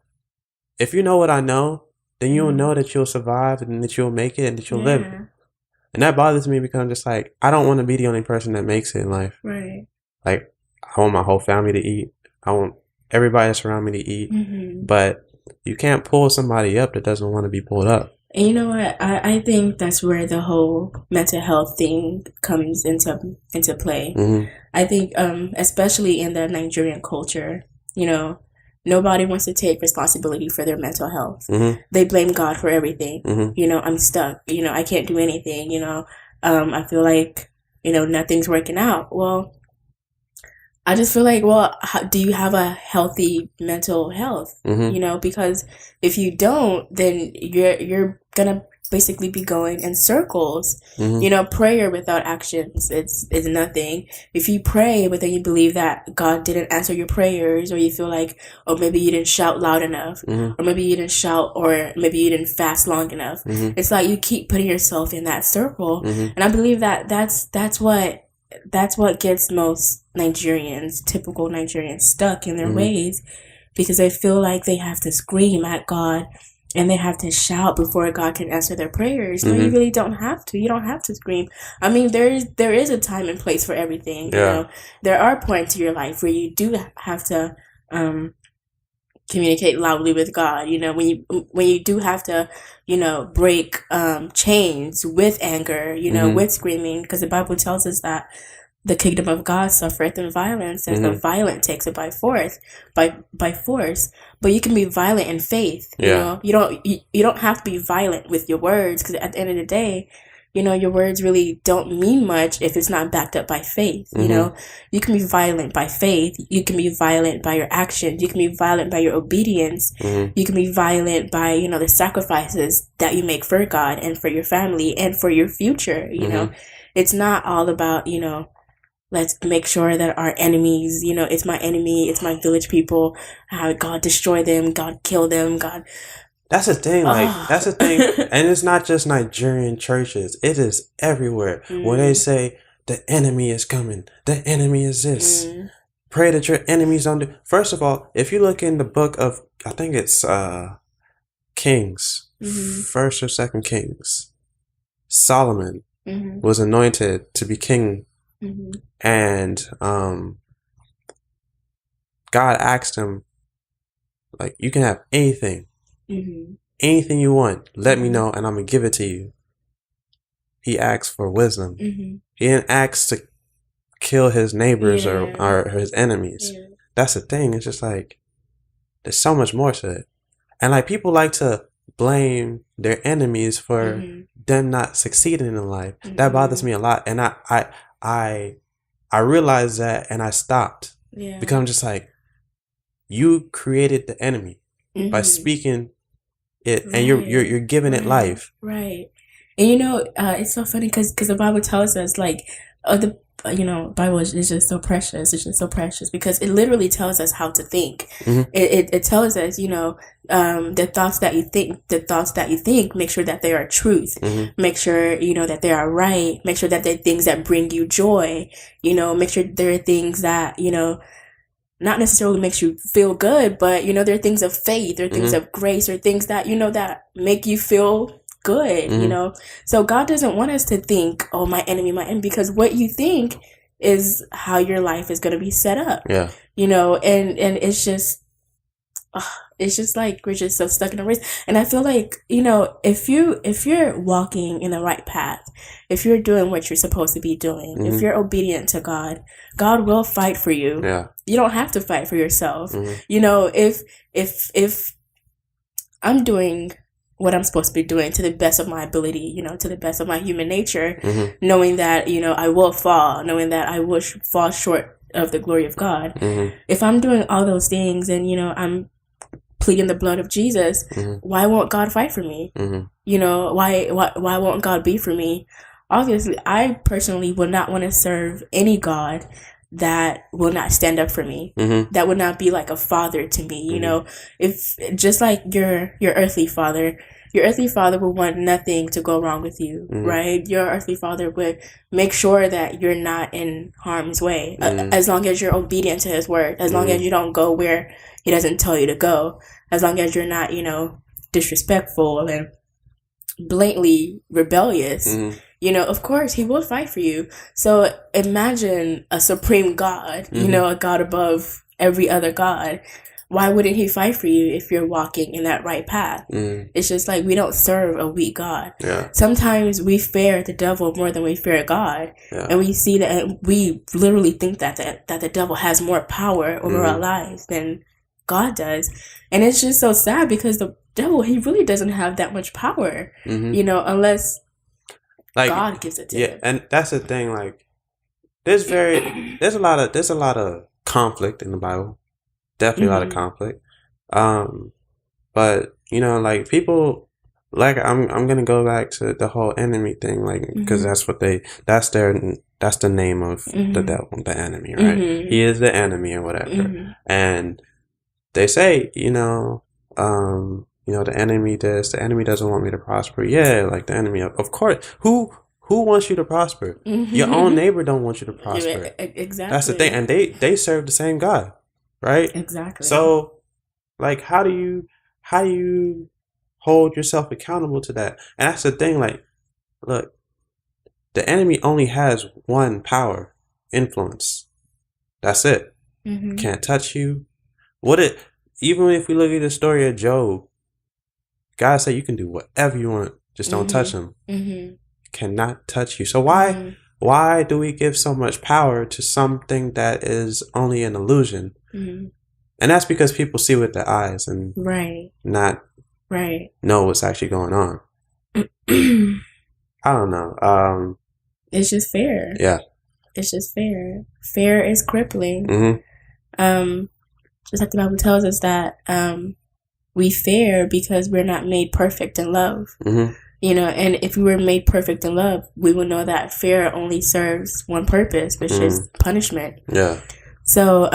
if you know what I know, then you'll know that you'll survive and that you'll make it and that you'll live. And that bothers me because I'm just like, I don't want to be the only person that makes it in life. Right. Like, I want my whole family to eat. I want everybody that's around me to eat. But you can't pull somebody up that doesn't want to be pulled up. And you know what? I think that's where the whole mental health thing comes into play. I think, especially in the Nigerian culture, nobody wants to take responsibility for their mental health. They blame God for everything. I'm stuck. I can't do anything. I feel like, nothing's working out. Well, I just feel like, do you have a healthy mental health? Because if you don't, then you're gonna basically be going in circles. Mm-hmm. Prayer without actions is nothing. If you pray but then you believe that God didn't answer your prayers, or you feel like, oh, maybe you didn't shout loud enough, Mm-hmm. or maybe you didn't shout, or maybe you didn't fast long enough, it's like you keep putting yourself in that circle. And I believe that that's what gets most Nigerians, typical Nigerians, stuck in their ways, because they feel like they have to scream at God and they have to shout before God can answer their prayers. No, you really don't have to. You don't have to scream. I mean, there is a time and place for everything. Yeah. There are points in your life where you do have to communicate loudly with God. When you do have to, break chains with anger, with screaming, because the Bible tells us that the kingdom of God suffereth in violence, and the violent takes it by force. But you can be violent in faith. Yeah. You don't have to be violent with your words, because at the end of the day, your words really don't mean much if it's not backed up by faith. You can be violent by faith. You can be violent by your actions. You can be violent by your obedience. You can be violent by, the sacrifices that you make for God and for your family and for your future. It's not all about, let's make sure that our enemies, it's my enemy, it's my village people, how God destroy them, God kill them, God. That's the thing, that's the thing. And it's not just Nigerian churches. It is everywhere. When they say, the enemy is coming, the enemy is this. Pray that your enemies don't do. First of all, if you look in the book of, I think it's Kings, first or second Kings, Solomon was anointed to be king. And God asked him, like, you can have anything. Anything you want, let me know and I'm gonna give it to you. He asked for wisdom. He didn't ask to kill his neighbors or his enemies. That's the thing. It's just like, there's so much more to it. And like, people like to blame their enemies for them not succeeding in life. That bothers me a lot. And I realized that, and I stopped because I'm just like, you created the enemy by speaking it, and you're giving it life. Right. And it's so funny because the Bible tells us, like, the Bible is just so precious. It's just so precious because it literally tells us how to think. It tells us, the thoughts that you think, make sure that they are truth. Make sure, that they are right. Make sure that they're things that bring you joy. Make sure there are things that, not necessarily makes you feel good, but, there are things of faith, or things of grace, or things that, that make you feel good, So God doesn't want us to think, oh, my enemy, because what you think is how your life is going to be set up. Yeah. And it's just like we're just so stuck in a race. And I feel like, if you're walking in the right path, if you're doing what you're supposed to be doing, if you're obedient to God, God will fight for you. Yeah. You don't have to fight for yourself. If I'm doing what I'm supposed to be doing to the best of my ability, to the best of my human nature, knowing that, I will fall, knowing that I will fall short of the glory of God. If I'm doing all those things and, I'm pleading the blood of Jesus, why won't God fight for me? Why won't God be for me? Obviously, I personally would not want to serve any God that will not stand up for me, that would not be like a father to me. If just like your earthly father would want nothing to go wrong with you, right? Your earthly father would make sure that you're not in harm's way, as long as you're obedient to his word, as long as you don't go where he doesn't tell you to go, as long as you're not, disrespectful and blatantly rebellious. Of course he will fight for you. So imagine a supreme God, a God above every other God. Why wouldn't he fight for you if you're walking in that right path? It's just like, we don't serve a weak God. Yeah. Sometimes we fear the devil more than we fear God. Yeah. And we see that, and we literally think that the devil has more power over our lives than God does. And it's just so sad because the devil, he really doesn't have that much power, unless God gives it to him. And that's the thing, like, there's a lot of conflict in the Bible. Definitely a lot of conflict. But like, people like I'm gonna go back to the whole enemy thing, like because that's the name of the devil, the enemy, right? He is the enemy or whatever, and they say, the enemy this, the enemy doesn't want me to prosper. Yeah, like the enemy, of course. Who wants you to prosper? Your own neighbor don't want you to prosper. Exactly. That's the thing, and they serve the same God, right? Exactly. So, like, how do you hold yourself accountable to that? And that's the thing. Like, look, the enemy only has one power, influence. That's it. Can't touch you. Even if we look at the story of Job, God said you can do whatever you want, just don't touch him. Cannot touch you. So why do we give so much power to something that is only an illusion? And that's because people see with their eyes and not know what's actually going on. I don't know. It's just fair. Yeah. It's just fair. Fear is crippling. Just like the Bible tells us that we fear because we're not made perfect in love. And if we were made perfect in love, we would know that fear only serves one purpose, which is punishment. Yeah. So,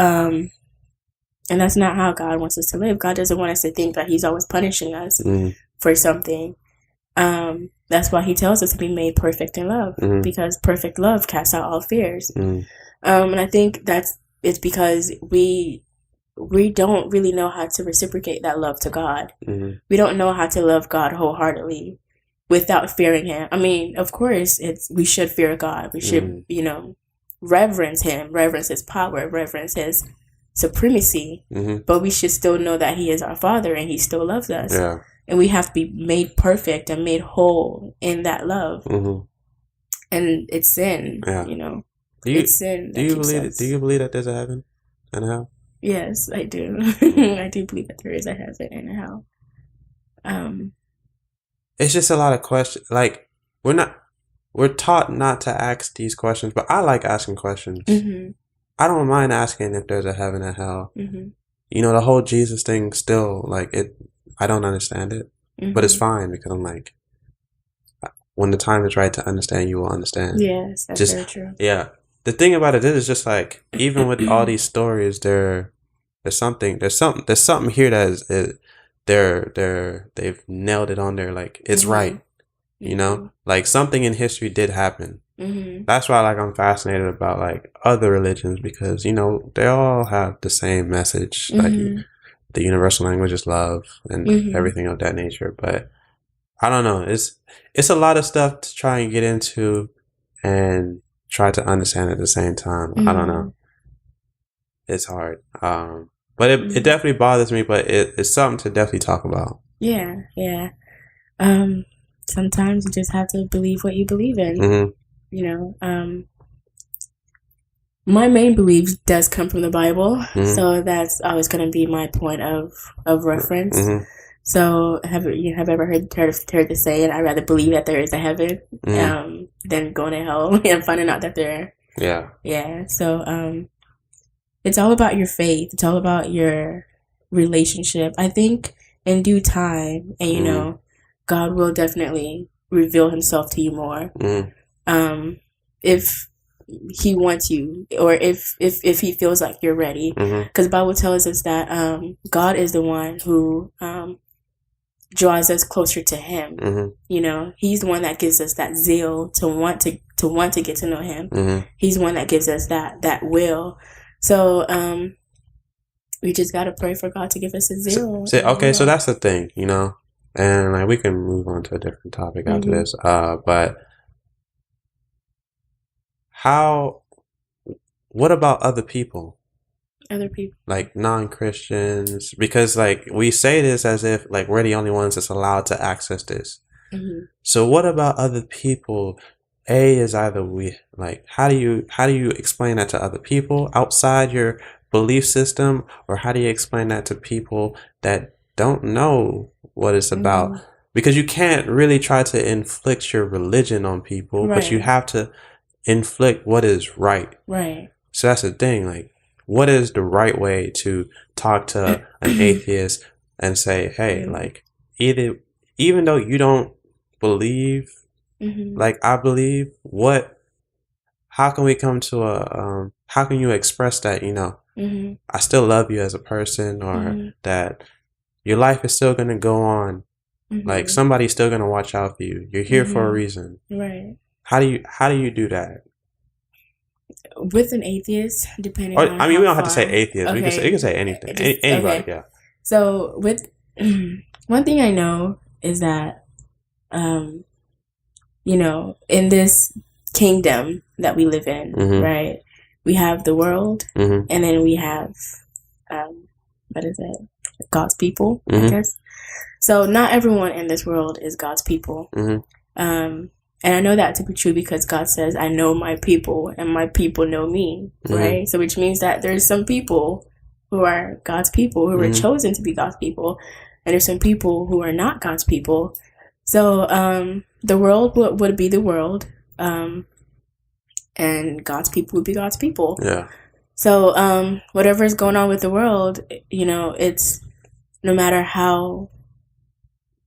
and that's not how God wants us to live. God doesn't want us to think that he's always punishing us for something. That's why he tells us to be made perfect in love, because perfect love casts out all fears. And I think it's because we don't really know how to reciprocate that love to God. We don't know how to love God wholeheartedly without fearing him. I mean, of course, we should fear God. We should, reverence him, reverence his power, reverence his supremacy. But we should still know that he is our Father and he still loves us. Yeah. And we have to be made perfect and made whole in that love. And it's sin, it's sin. Do you believe that there's a heaven and a hell? Yes, I do. I do believe that there is a heaven and a hell. It's just a lot of questions. Like, we're taught not to ask these questions, but I like asking questions. I don't mind asking if there's a heaven and hell. The whole Jesus thing still, like, I don't understand it, but it's fine because I'm like, when the time is right to understand, you will understand. Yes, that's very true. Yeah. The thing about it is just like, even with all these stories, there's something here that is they've nailed it on there. Like, it's right, like something in history did happen. That's why, like, I'm fascinated about like other religions because they all have the same message. Like, the universal language is love and everything of that nature. But I don't know. It's a lot of stuff to try and get into and try to understand at the same time. I don't know. It's hard. But it definitely bothers me, but it's something to definitely talk about. Yeah. Sometimes you just have to believe what you believe in. My main belief does come from the Bible, so that's always going to be my point of reference. So have you ever heard the saying, I'd rather believe that there is a heaven than going to hell and finding out that there. Yeah. So it's all about your faith. It's all about your relationship. I think in due time, and God will definitely reveal himself to you more. If he wants you, or if he feels like you're ready, because the Bible tells us that God is the one who draws us closer to him. He's the one that gives us that zeal to want to get to know him. He's the one that gives us that will. So we just gotta pray for God to give us a zeal. So that's the thing, and like we can move on to a different topic after this. But what about other people? Like non-Christians, because like we say this as if like we're the only ones that's allowed to access this. So what about other people? Is either how do you explain that to other people outside your belief system, or how do you explain that to people that don't know what it's about? Because you can't really try to inflict your religion on people, but you have to inflict what is right. So that's the thing, like, what is the right way to talk to an atheist and say, hey, like, either even though you don't believe like I believe, how can we come to how can you express that, I still love you as a person, or that your life is still going to go on. Like somebody's still going to watch out for you. You're here for a reason. Right. How do you do that? With an atheist, depending Or, on I mean, how we don't have to far- say atheist. Okay. You can say anything. Just- Anybody, okay. yeah. So with one thing I know is that, in this kingdom that we live in, right? We have the world, and then we have, what is it? God's people, I guess. So not everyone in this world is God's people. And I know that to be true because God says, I know my people and my people know me, right? So which means that there's some people who are God's people, who were chosen to be God's people, and there's some people who are not God's people. So the world would be the world, and God's people would be God's people. Yeah. So whatever is going on with the world, it's no matter how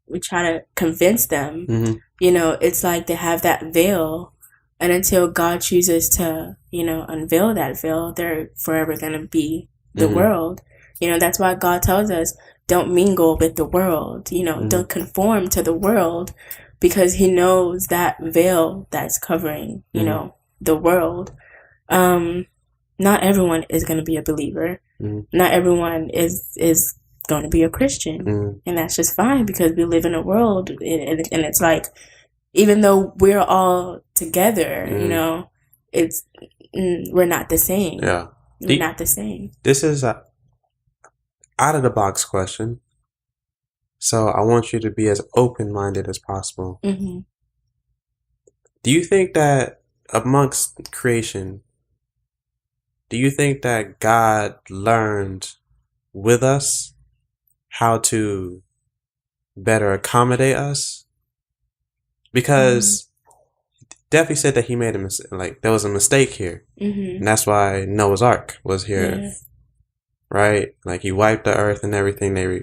we try to convince them, it's like they have that veil, and until God chooses to, unveil that veil, they're forever going to be the world. That's why God tells us, don't mingle with the world, don't conform to the world, because he knows that veil that's covering, the world. Not everyone is going to be a believer. Not everyone is going to be a Christian, and that's just fine because we live in a world, and it's like, even though we're all together, it's we're not the same. Yeah, we're not the same. This is a out of the box question, so I want you to be as open minded as possible. Do you think that amongst creation, do you think that God learned with us how to better accommodate us? Because definitely said that he made a mistake. Like there was a mistake here, and that's why Noah's Ark was here, right? Like he wiped the earth and everything. They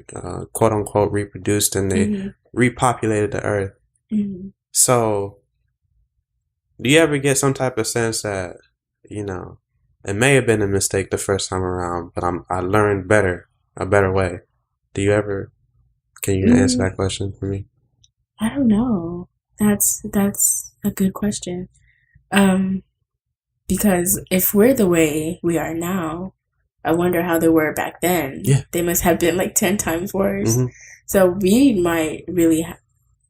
quote unquote reproduced and they repopulated the earth. So, do you ever get some type of sense that it may have been a mistake the first time around, but I learned a better way? Do you ever? Can you answer that question for me? I don't know. That's a good question. Because if we're the way we are now, I wonder how they were back then. Yeah. They must have been like 10 times worse. So we might really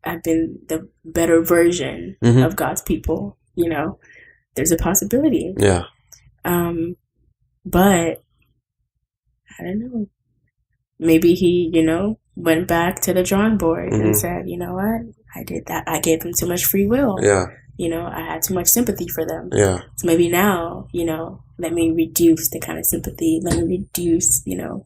have been the better version of God's people. There's a possibility. Yeah. But I don't know. Maybe he, went back to the drawing board and said, you know what? I did that. I gave them too much free will. Yeah. I had too much sympathy for them. Yeah. So maybe now, let me reduce the kind of sympathy. Let me reduce, the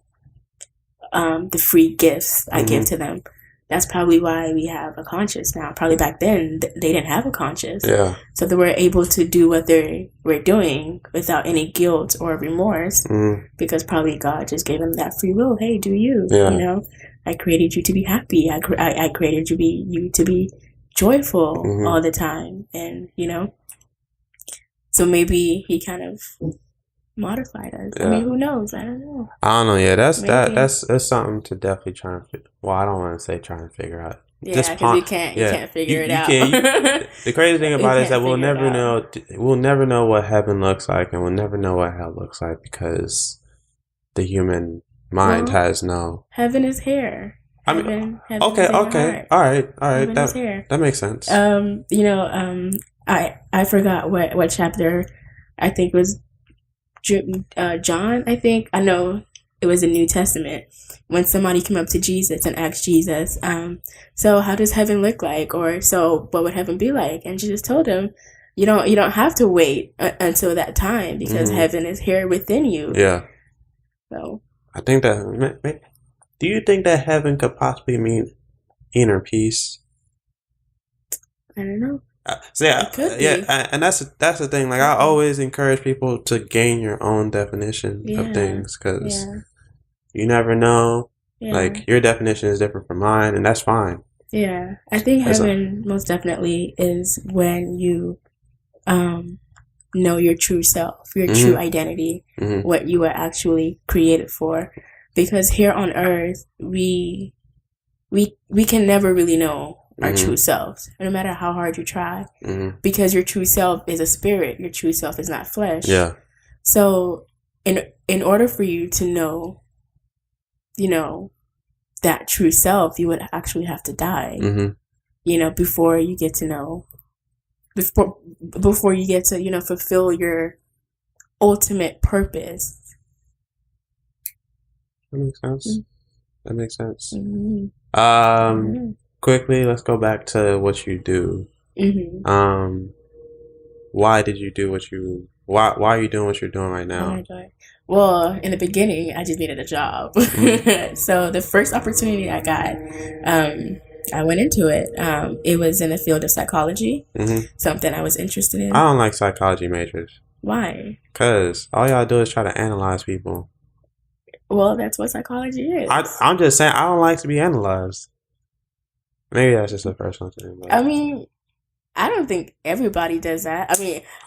free gifts I give to them. That's probably why we have a conscience now. Probably back then, they didn't have a conscience. Yeah. So they were able to do what they were doing without any guilt or remorse because probably God just gave them that free will. Hey, do you? Yeah. I created you to be happy. I created you to be joyful all the time. And, so maybe he kind of modified us. Yeah. I mean, who knows? I don't know. I don't know. Yeah, that's Maybe. that's something to definitely try and figure. Well, I don't want to say try and figure out. Yeah, because you can't figure it out. The crazy thing about it is that we'll can't never figure it know. We'll never know what heaven looks like, and we'll never know what hell looks like because the human mind has no. Heaven is here. Heaven is okay, in your okay, heart. all right. Heaven is here. That makes sense. I forgot what chapter. I think it was John. I know it was the New Testament when somebody came up to Jesus and asked Jesus, so how does heaven look like, or so what would heaven be like? And Jesus told him, you don't have to wait until that time because heaven is here within you. Yeah. So I think that. Do you think that heaven could possibly mean inner peace? I don't know. So and that's the thing. Like I always encourage people to gain your own definition of things because you never know. Yeah. Like your definition is different from mine, and that's fine. Yeah, I think That's heaven most definitely is when you know your true self, your true identity, what you were actually created for. Because here on earth, we can never really know our true selves, no matter how hard you try. Because your true self is a spirit, your true self is not flesh. Yeah. So in order for you to know, that true self, you would actually have to die. Before you get to know, before you get to fulfill your ultimate purpose. That makes sense. That makes sense. Mm-hmm. Quickly, let's go back to what you do. Why did you do why are you doing what you're doing right now? Well, in the beginning, I just needed a job. So the first opportunity I got, I went into it. It was in the field of psychology, something I was interested in. I don't like psychology majors. Why? Because all y'all do is try to analyze people. Well, that's what psychology is. I'm just saying, I don't like to be analyzed. Maybe that's just a personal thing. But. I mean, I don't think everybody does that.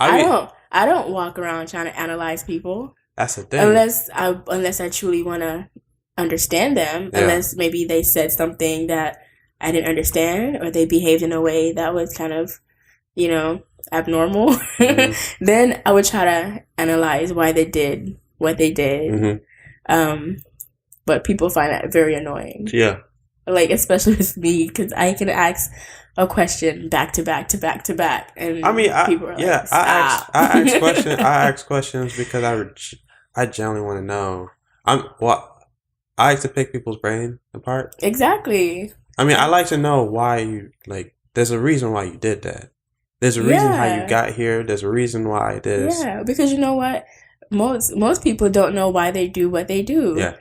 I don't walk around trying to analyze people. That's the thing. Unless I truly want to understand them. Yeah. Unless maybe they said something that I didn't understand, or they behaved in a way that was kind of, abnormal. Then I would try to analyze why they did what they did. But people find that very annoying. Yeah. Like, especially with me, because I can ask a question back to back to back to back, and people are like, stop. I ask questions because I genuinely want to know. I like to pick people's brain apart. Exactly. I like to know why you there's a reason why you did that. There's a reason how you got here. There's a reason why this. Yeah, because you know what? Most people don't know why they do what they do. Yeah.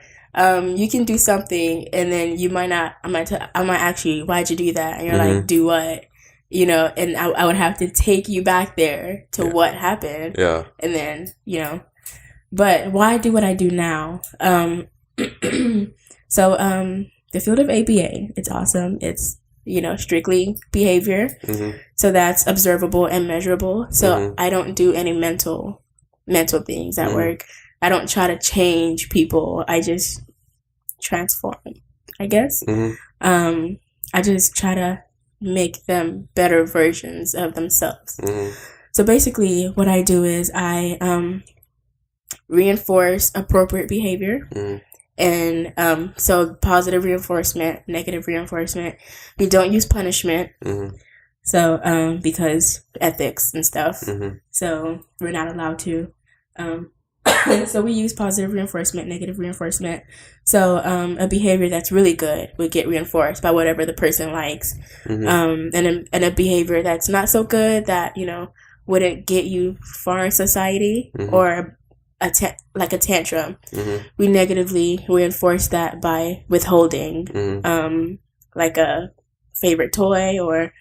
You can do something and then you might not. I might ask you, why'd you do that? And you're like, do what? And I would have to take you back there to what happened. Yeah. And then but why do what I do now? So the field of ABA, it's awesome. It's strictly behavior. So that's observable and measurable. So I don't do any mental things at work. I don't try to change people. I just transform, I guess. I just try to make them better versions of themselves. So basically what I do is I reinforce appropriate behavior. And so positive reinforcement, negative reinforcement. We don't use punishment. So because ethics and stuff. So we're not allowed to. So we use positive reinforcement, negative reinforcement. So a behavior that's really good would get reinforced by whatever the person likes. And a behavior that's not so good that wouldn't get you far in society, or a tantrum. We negatively reinforce that by withholding like a favorite toy, or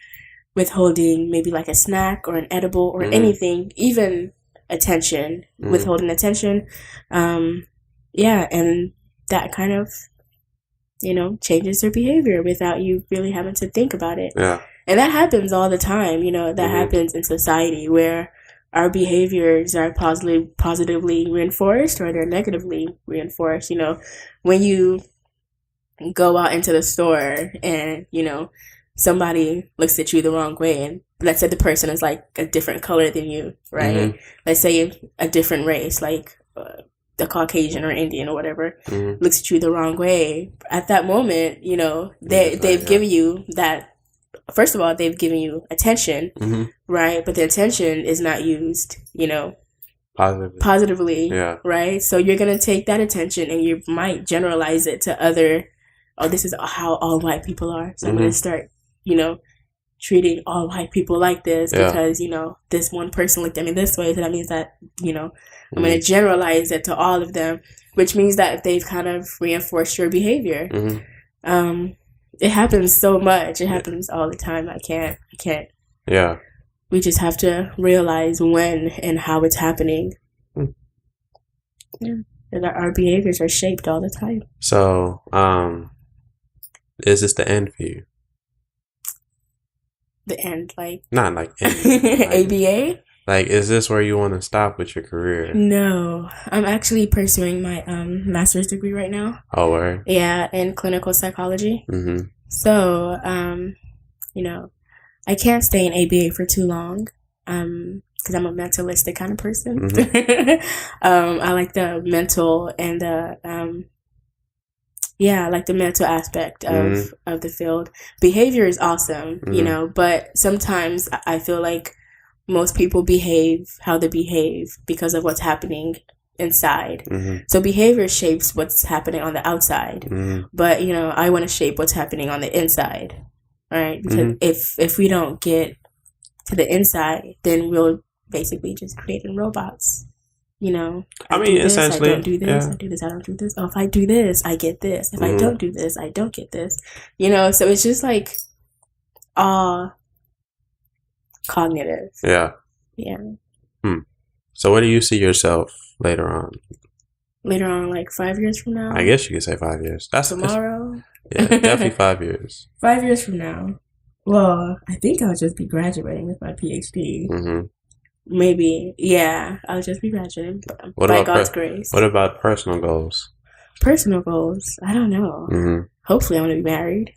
withholding maybe like a snack or an edible or anything, even attention, withholding attention. And that kind of changes their behavior without you really having to think about it. And that happens all the time. That happens in society, where our behaviors are positively reinforced, or they're negatively reinforced. When you go out into the store and somebody looks at you the wrong way, and let's say the person is like a different color than you, right? Let's say a different race, like the Caucasian or Indian or whatever, looks at you the wrong way. At that moment, they've given you that. First of all, they've given you attention, right? But the attention is not used, positively, right? So you're going to take that attention and you might generalize it to other, this is how all white people are. So I'm going to start, treating all white people like this because, this one person looked at me this way. So that means that, I'm going to generalize it to all of them, which means that they've kind of reinforced your behavior. It happens so much. It happens all the time. I can't. Yeah. We just have to realize when and how it's happening. Yeah. And our behaviors are shaped all the time. So, is this the end for you? The end, like Not like end. ABA. Like, is this where you want to stop with your career? No, I'm actually pursuing my master's degree right now. Oh, word. Yeah, in clinical psychology. Mm-hmm. So, you know, I can't stay in ABA for too long, because I'm a mentalistic kind of person. Mm-hmm. I like the mental and the I like the mental aspect of the field. Behavior is awesome, you know, but sometimes I feel like most people behave how they behave because of what's happening inside. So behavior shapes what's happening on the outside. But, you know, I want to shape what's happening on the inside. All right? Because if we don't get to the inside, then we'll basically just creating robots. You know, I mean, essentially, I don't do this, I do this, I don't do this. Oh, if I do this, I get this. If I don't do this, I don't get this. You know, so it's just like all cognitive. Yeah. Yeah. So where do you see yourself later on? Later on, like 5 years from now? I guess you could say 5 years. That's tomorrow? Yeah, definitely 5 years. 5 years from now. Well, I think I'll just be graduating with my PhD. Maybe. Yeah, I'll just be graduating by God's grace. What about personal goals? Personal goals? I don't know. Hopefully I'm going to be married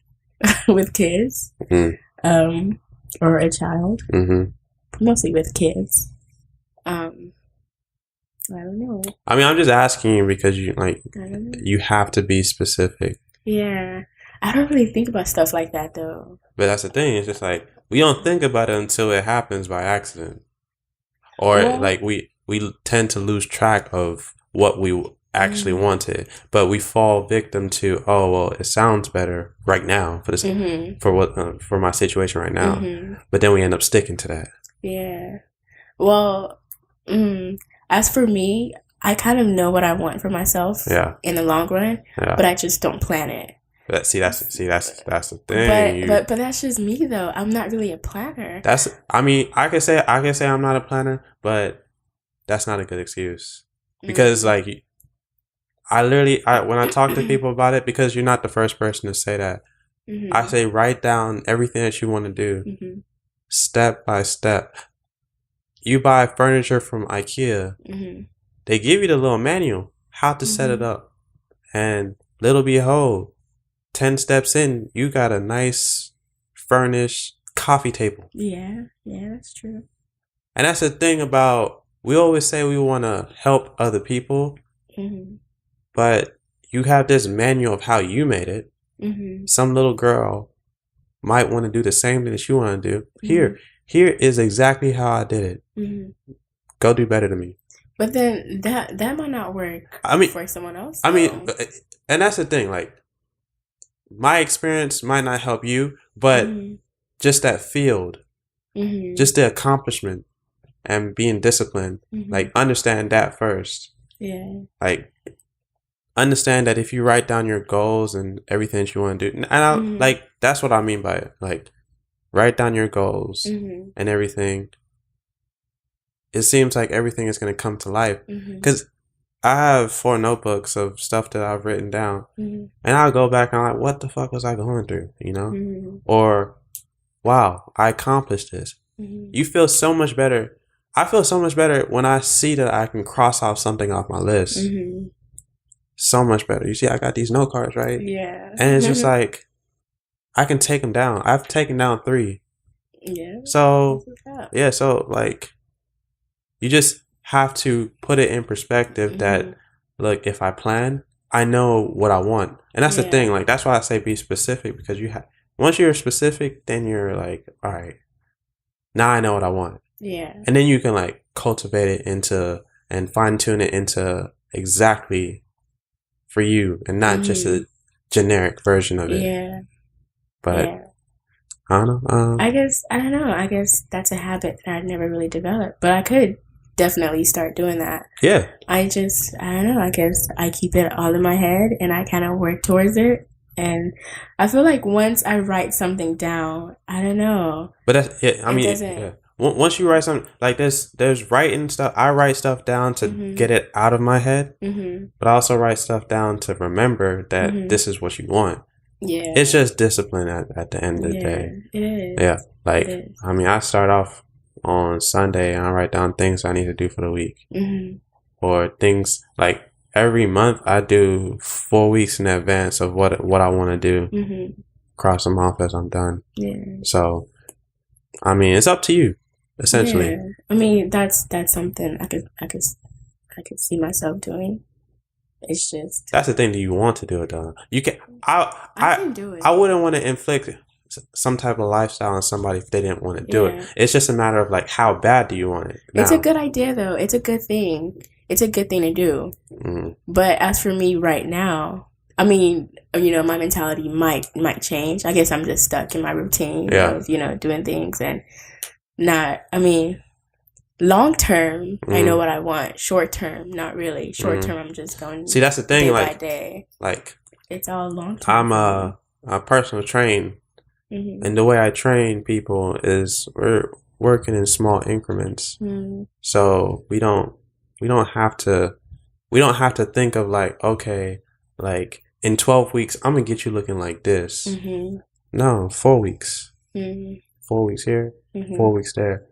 with kids. Or a child. Mostly with kids. I don't know. I mean, I'm just asking you because you have to be specific. Yeah. I don't really think about stuff like that, though. But that's the thing. It's just like, we don't think about it until it happens by accident. Or, like, we tend to lose track of what we actually wanted. But we fall victim to, oh, well, it sounds better right now for this, for my situation right now. But then we end up sticking to that. Yeah. Well, as for me, I kind of know what I want for myself in the long run, but I just don't plan it. That's the thing. But that's just me though. I'm not really a planner. I can say I'm not a planner, but that's not a good excuse. Because like when I talk to people about it, because you're not the first person to say that. I say write down everything that you want to do. Step by step. You buy furniture from IKEA. They give you the little manual how to set it up. And little behold, 10 steps in, you got a nice furnished coffee table. Yeah, that's true. And that's the thing about, we always say we want to help other people, but you have this manual of how you made it. Some little girl might want to do the same thing that you want to do. Here is exactly how I did it. Go do better than me. But then that might not work for someone else. I mean, and that's the thing, like, my experience might not help you, but just that field, just the accomplishment and being disciplined, like, understand that first. Yeah. Like, understand that if you write down your goals and everything that you want to do, and like, that's what I mean by it. Like, write down your goals and everything. It seems like everything is going to come to life. Because I have 4 notebooks of stuff that I've written down. And I'll go back and I'm like, what the fuck was I going through? You know? Or, wow, I accomplished this. You feel so much better. I feel so much better when I see that I can cross off something off my list. So much better. You see, I got these note cards, right? Yeah. And it's just like, I can take them down. I've taken down 3. Yeah. So, like, you just have to put it in perspective that, look, if I plan, I know what I want. And that's the thing. Like, that's why I say be specific, because once you're specific, then you're like, all right, now I know what I want. Yeah. And then you can, like, cultivate it into and fine tune it into exactly for you and not just a generic version of it. Yeah. But I don't know. I don't know. I guess that's a habit that I'd never really developed, but I could definitely start doing that. Yeah. I don't know. I guess I keep it all in my head and I kind of work towards it. And I feel like once I write something down, I don't know. But that's, once you write something, like there's writing stuff. I write stuff down to get it out of my head, but I also write stuff down to remember that this is what you want. Yeah. It's just discipline at the end of the day. It is. Yeah. Like, It is. I mean, I start off on Sunday and I write down things I need to do for the week. Mm-hmm. Or things like every month I do 4 weeks in advance of what I want to do. Mm-hmm. Cross them off as I'm done. Yeah. So, I mean, it's up to you, essentially. Yeah. I mean, that's something I could see myself doing. It's just That's the thing that you want to do it though. You can. I can do it. I wouldn't want to inflict some type of lifestyle on somebody if they didn't want to do Yeah. it. It's just a matter of like how bad do you want it. It's a now. good idea though. It's a good thing. It's a good thing to do. Mm. But as for me right now, I mean, my mentality might change. I guess I'm just stuck in my routine of, doing things and not, I mean, long term, I know what I want. Short term, not really. Short term, I'm just going. See, that's the thing. Day Like, by day. like It's all long term. I'm a personal trainer, and the way I train people is we're working in small increments. So we don't have to think of like, okay, like in 12 weeks I'm gonna get you looking like this. No, 4 weeks. 4 weeks here, 4 weeks there.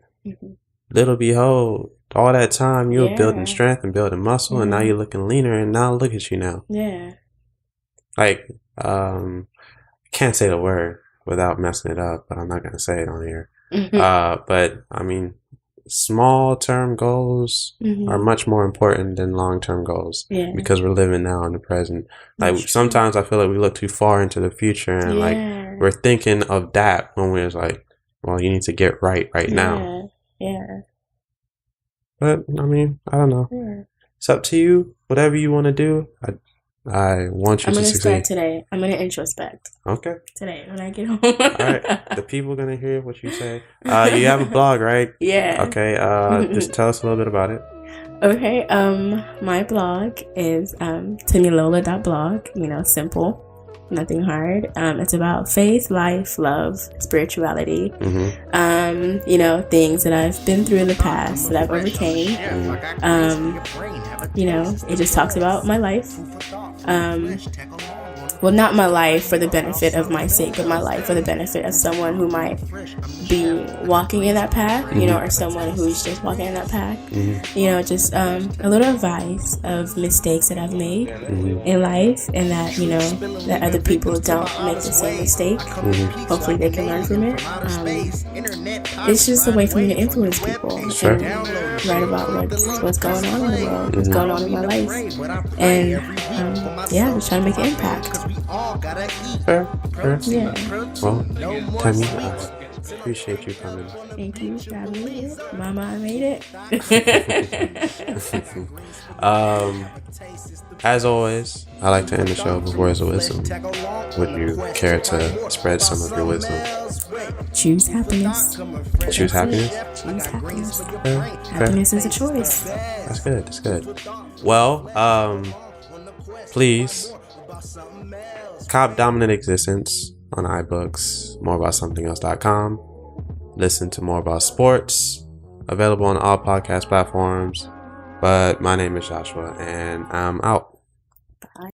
Little behold, all that time you were building strength and building muscle, and now you're looking leaner, and now look at you now. Yeah. Like, can't say the word without messing it up, but I'm not gonna say it on here. But I mean, small term goals are much more important than long term goals because we're living now in the present. Like sometimes I feel like we look too far into the future and like we're thinking of that when we're like, well, you need to get right now. Yeah. But I mean, I don't know. Yeah. It's up to you. Whatever you want to do, I want you I'm to gonna succeed. start today. I'm gonna introspect. Okay. Today when I get home. All right. The people are gonna hear what you say. You have a blog, right? Yeah. Okay. Just tell us a little bit about it. Okay. My blog is Temilola.blog. Simple. Nothing hard. It's about faith, life, love, spirituality. Things that I've been through in the past that I've overcame. It just talks about my life. Well, not my life for the benefit of my sake, but my life for the benefit of someone who might be walking in that path, or someone who's just walking in that path. Just a little advice of mistakes that I've made in life, and that, that other people don't make the same mistake. Hopefully they can learn from it. It's just a way for me to influence people and write about what's going on in the world, what's going on in my life. And just trying to make an impact. Fair. Yeah. Well, Temi, I appreciate you coming. Thank you. I made it. Mama, I made it. As always, I like to end the show with words of wisdom. Would you care to spread some of your wisdom? Choose happiness. Choose happiness? Choose happiness. Fair. Happiness is a choice. That's good. Well, please cop Dominant Existence on iBooks, moreaboutsomethingelse.com. Listen to More About Sports, available on all podcast platforms. But my name is Joshua, and I'm out. Bye.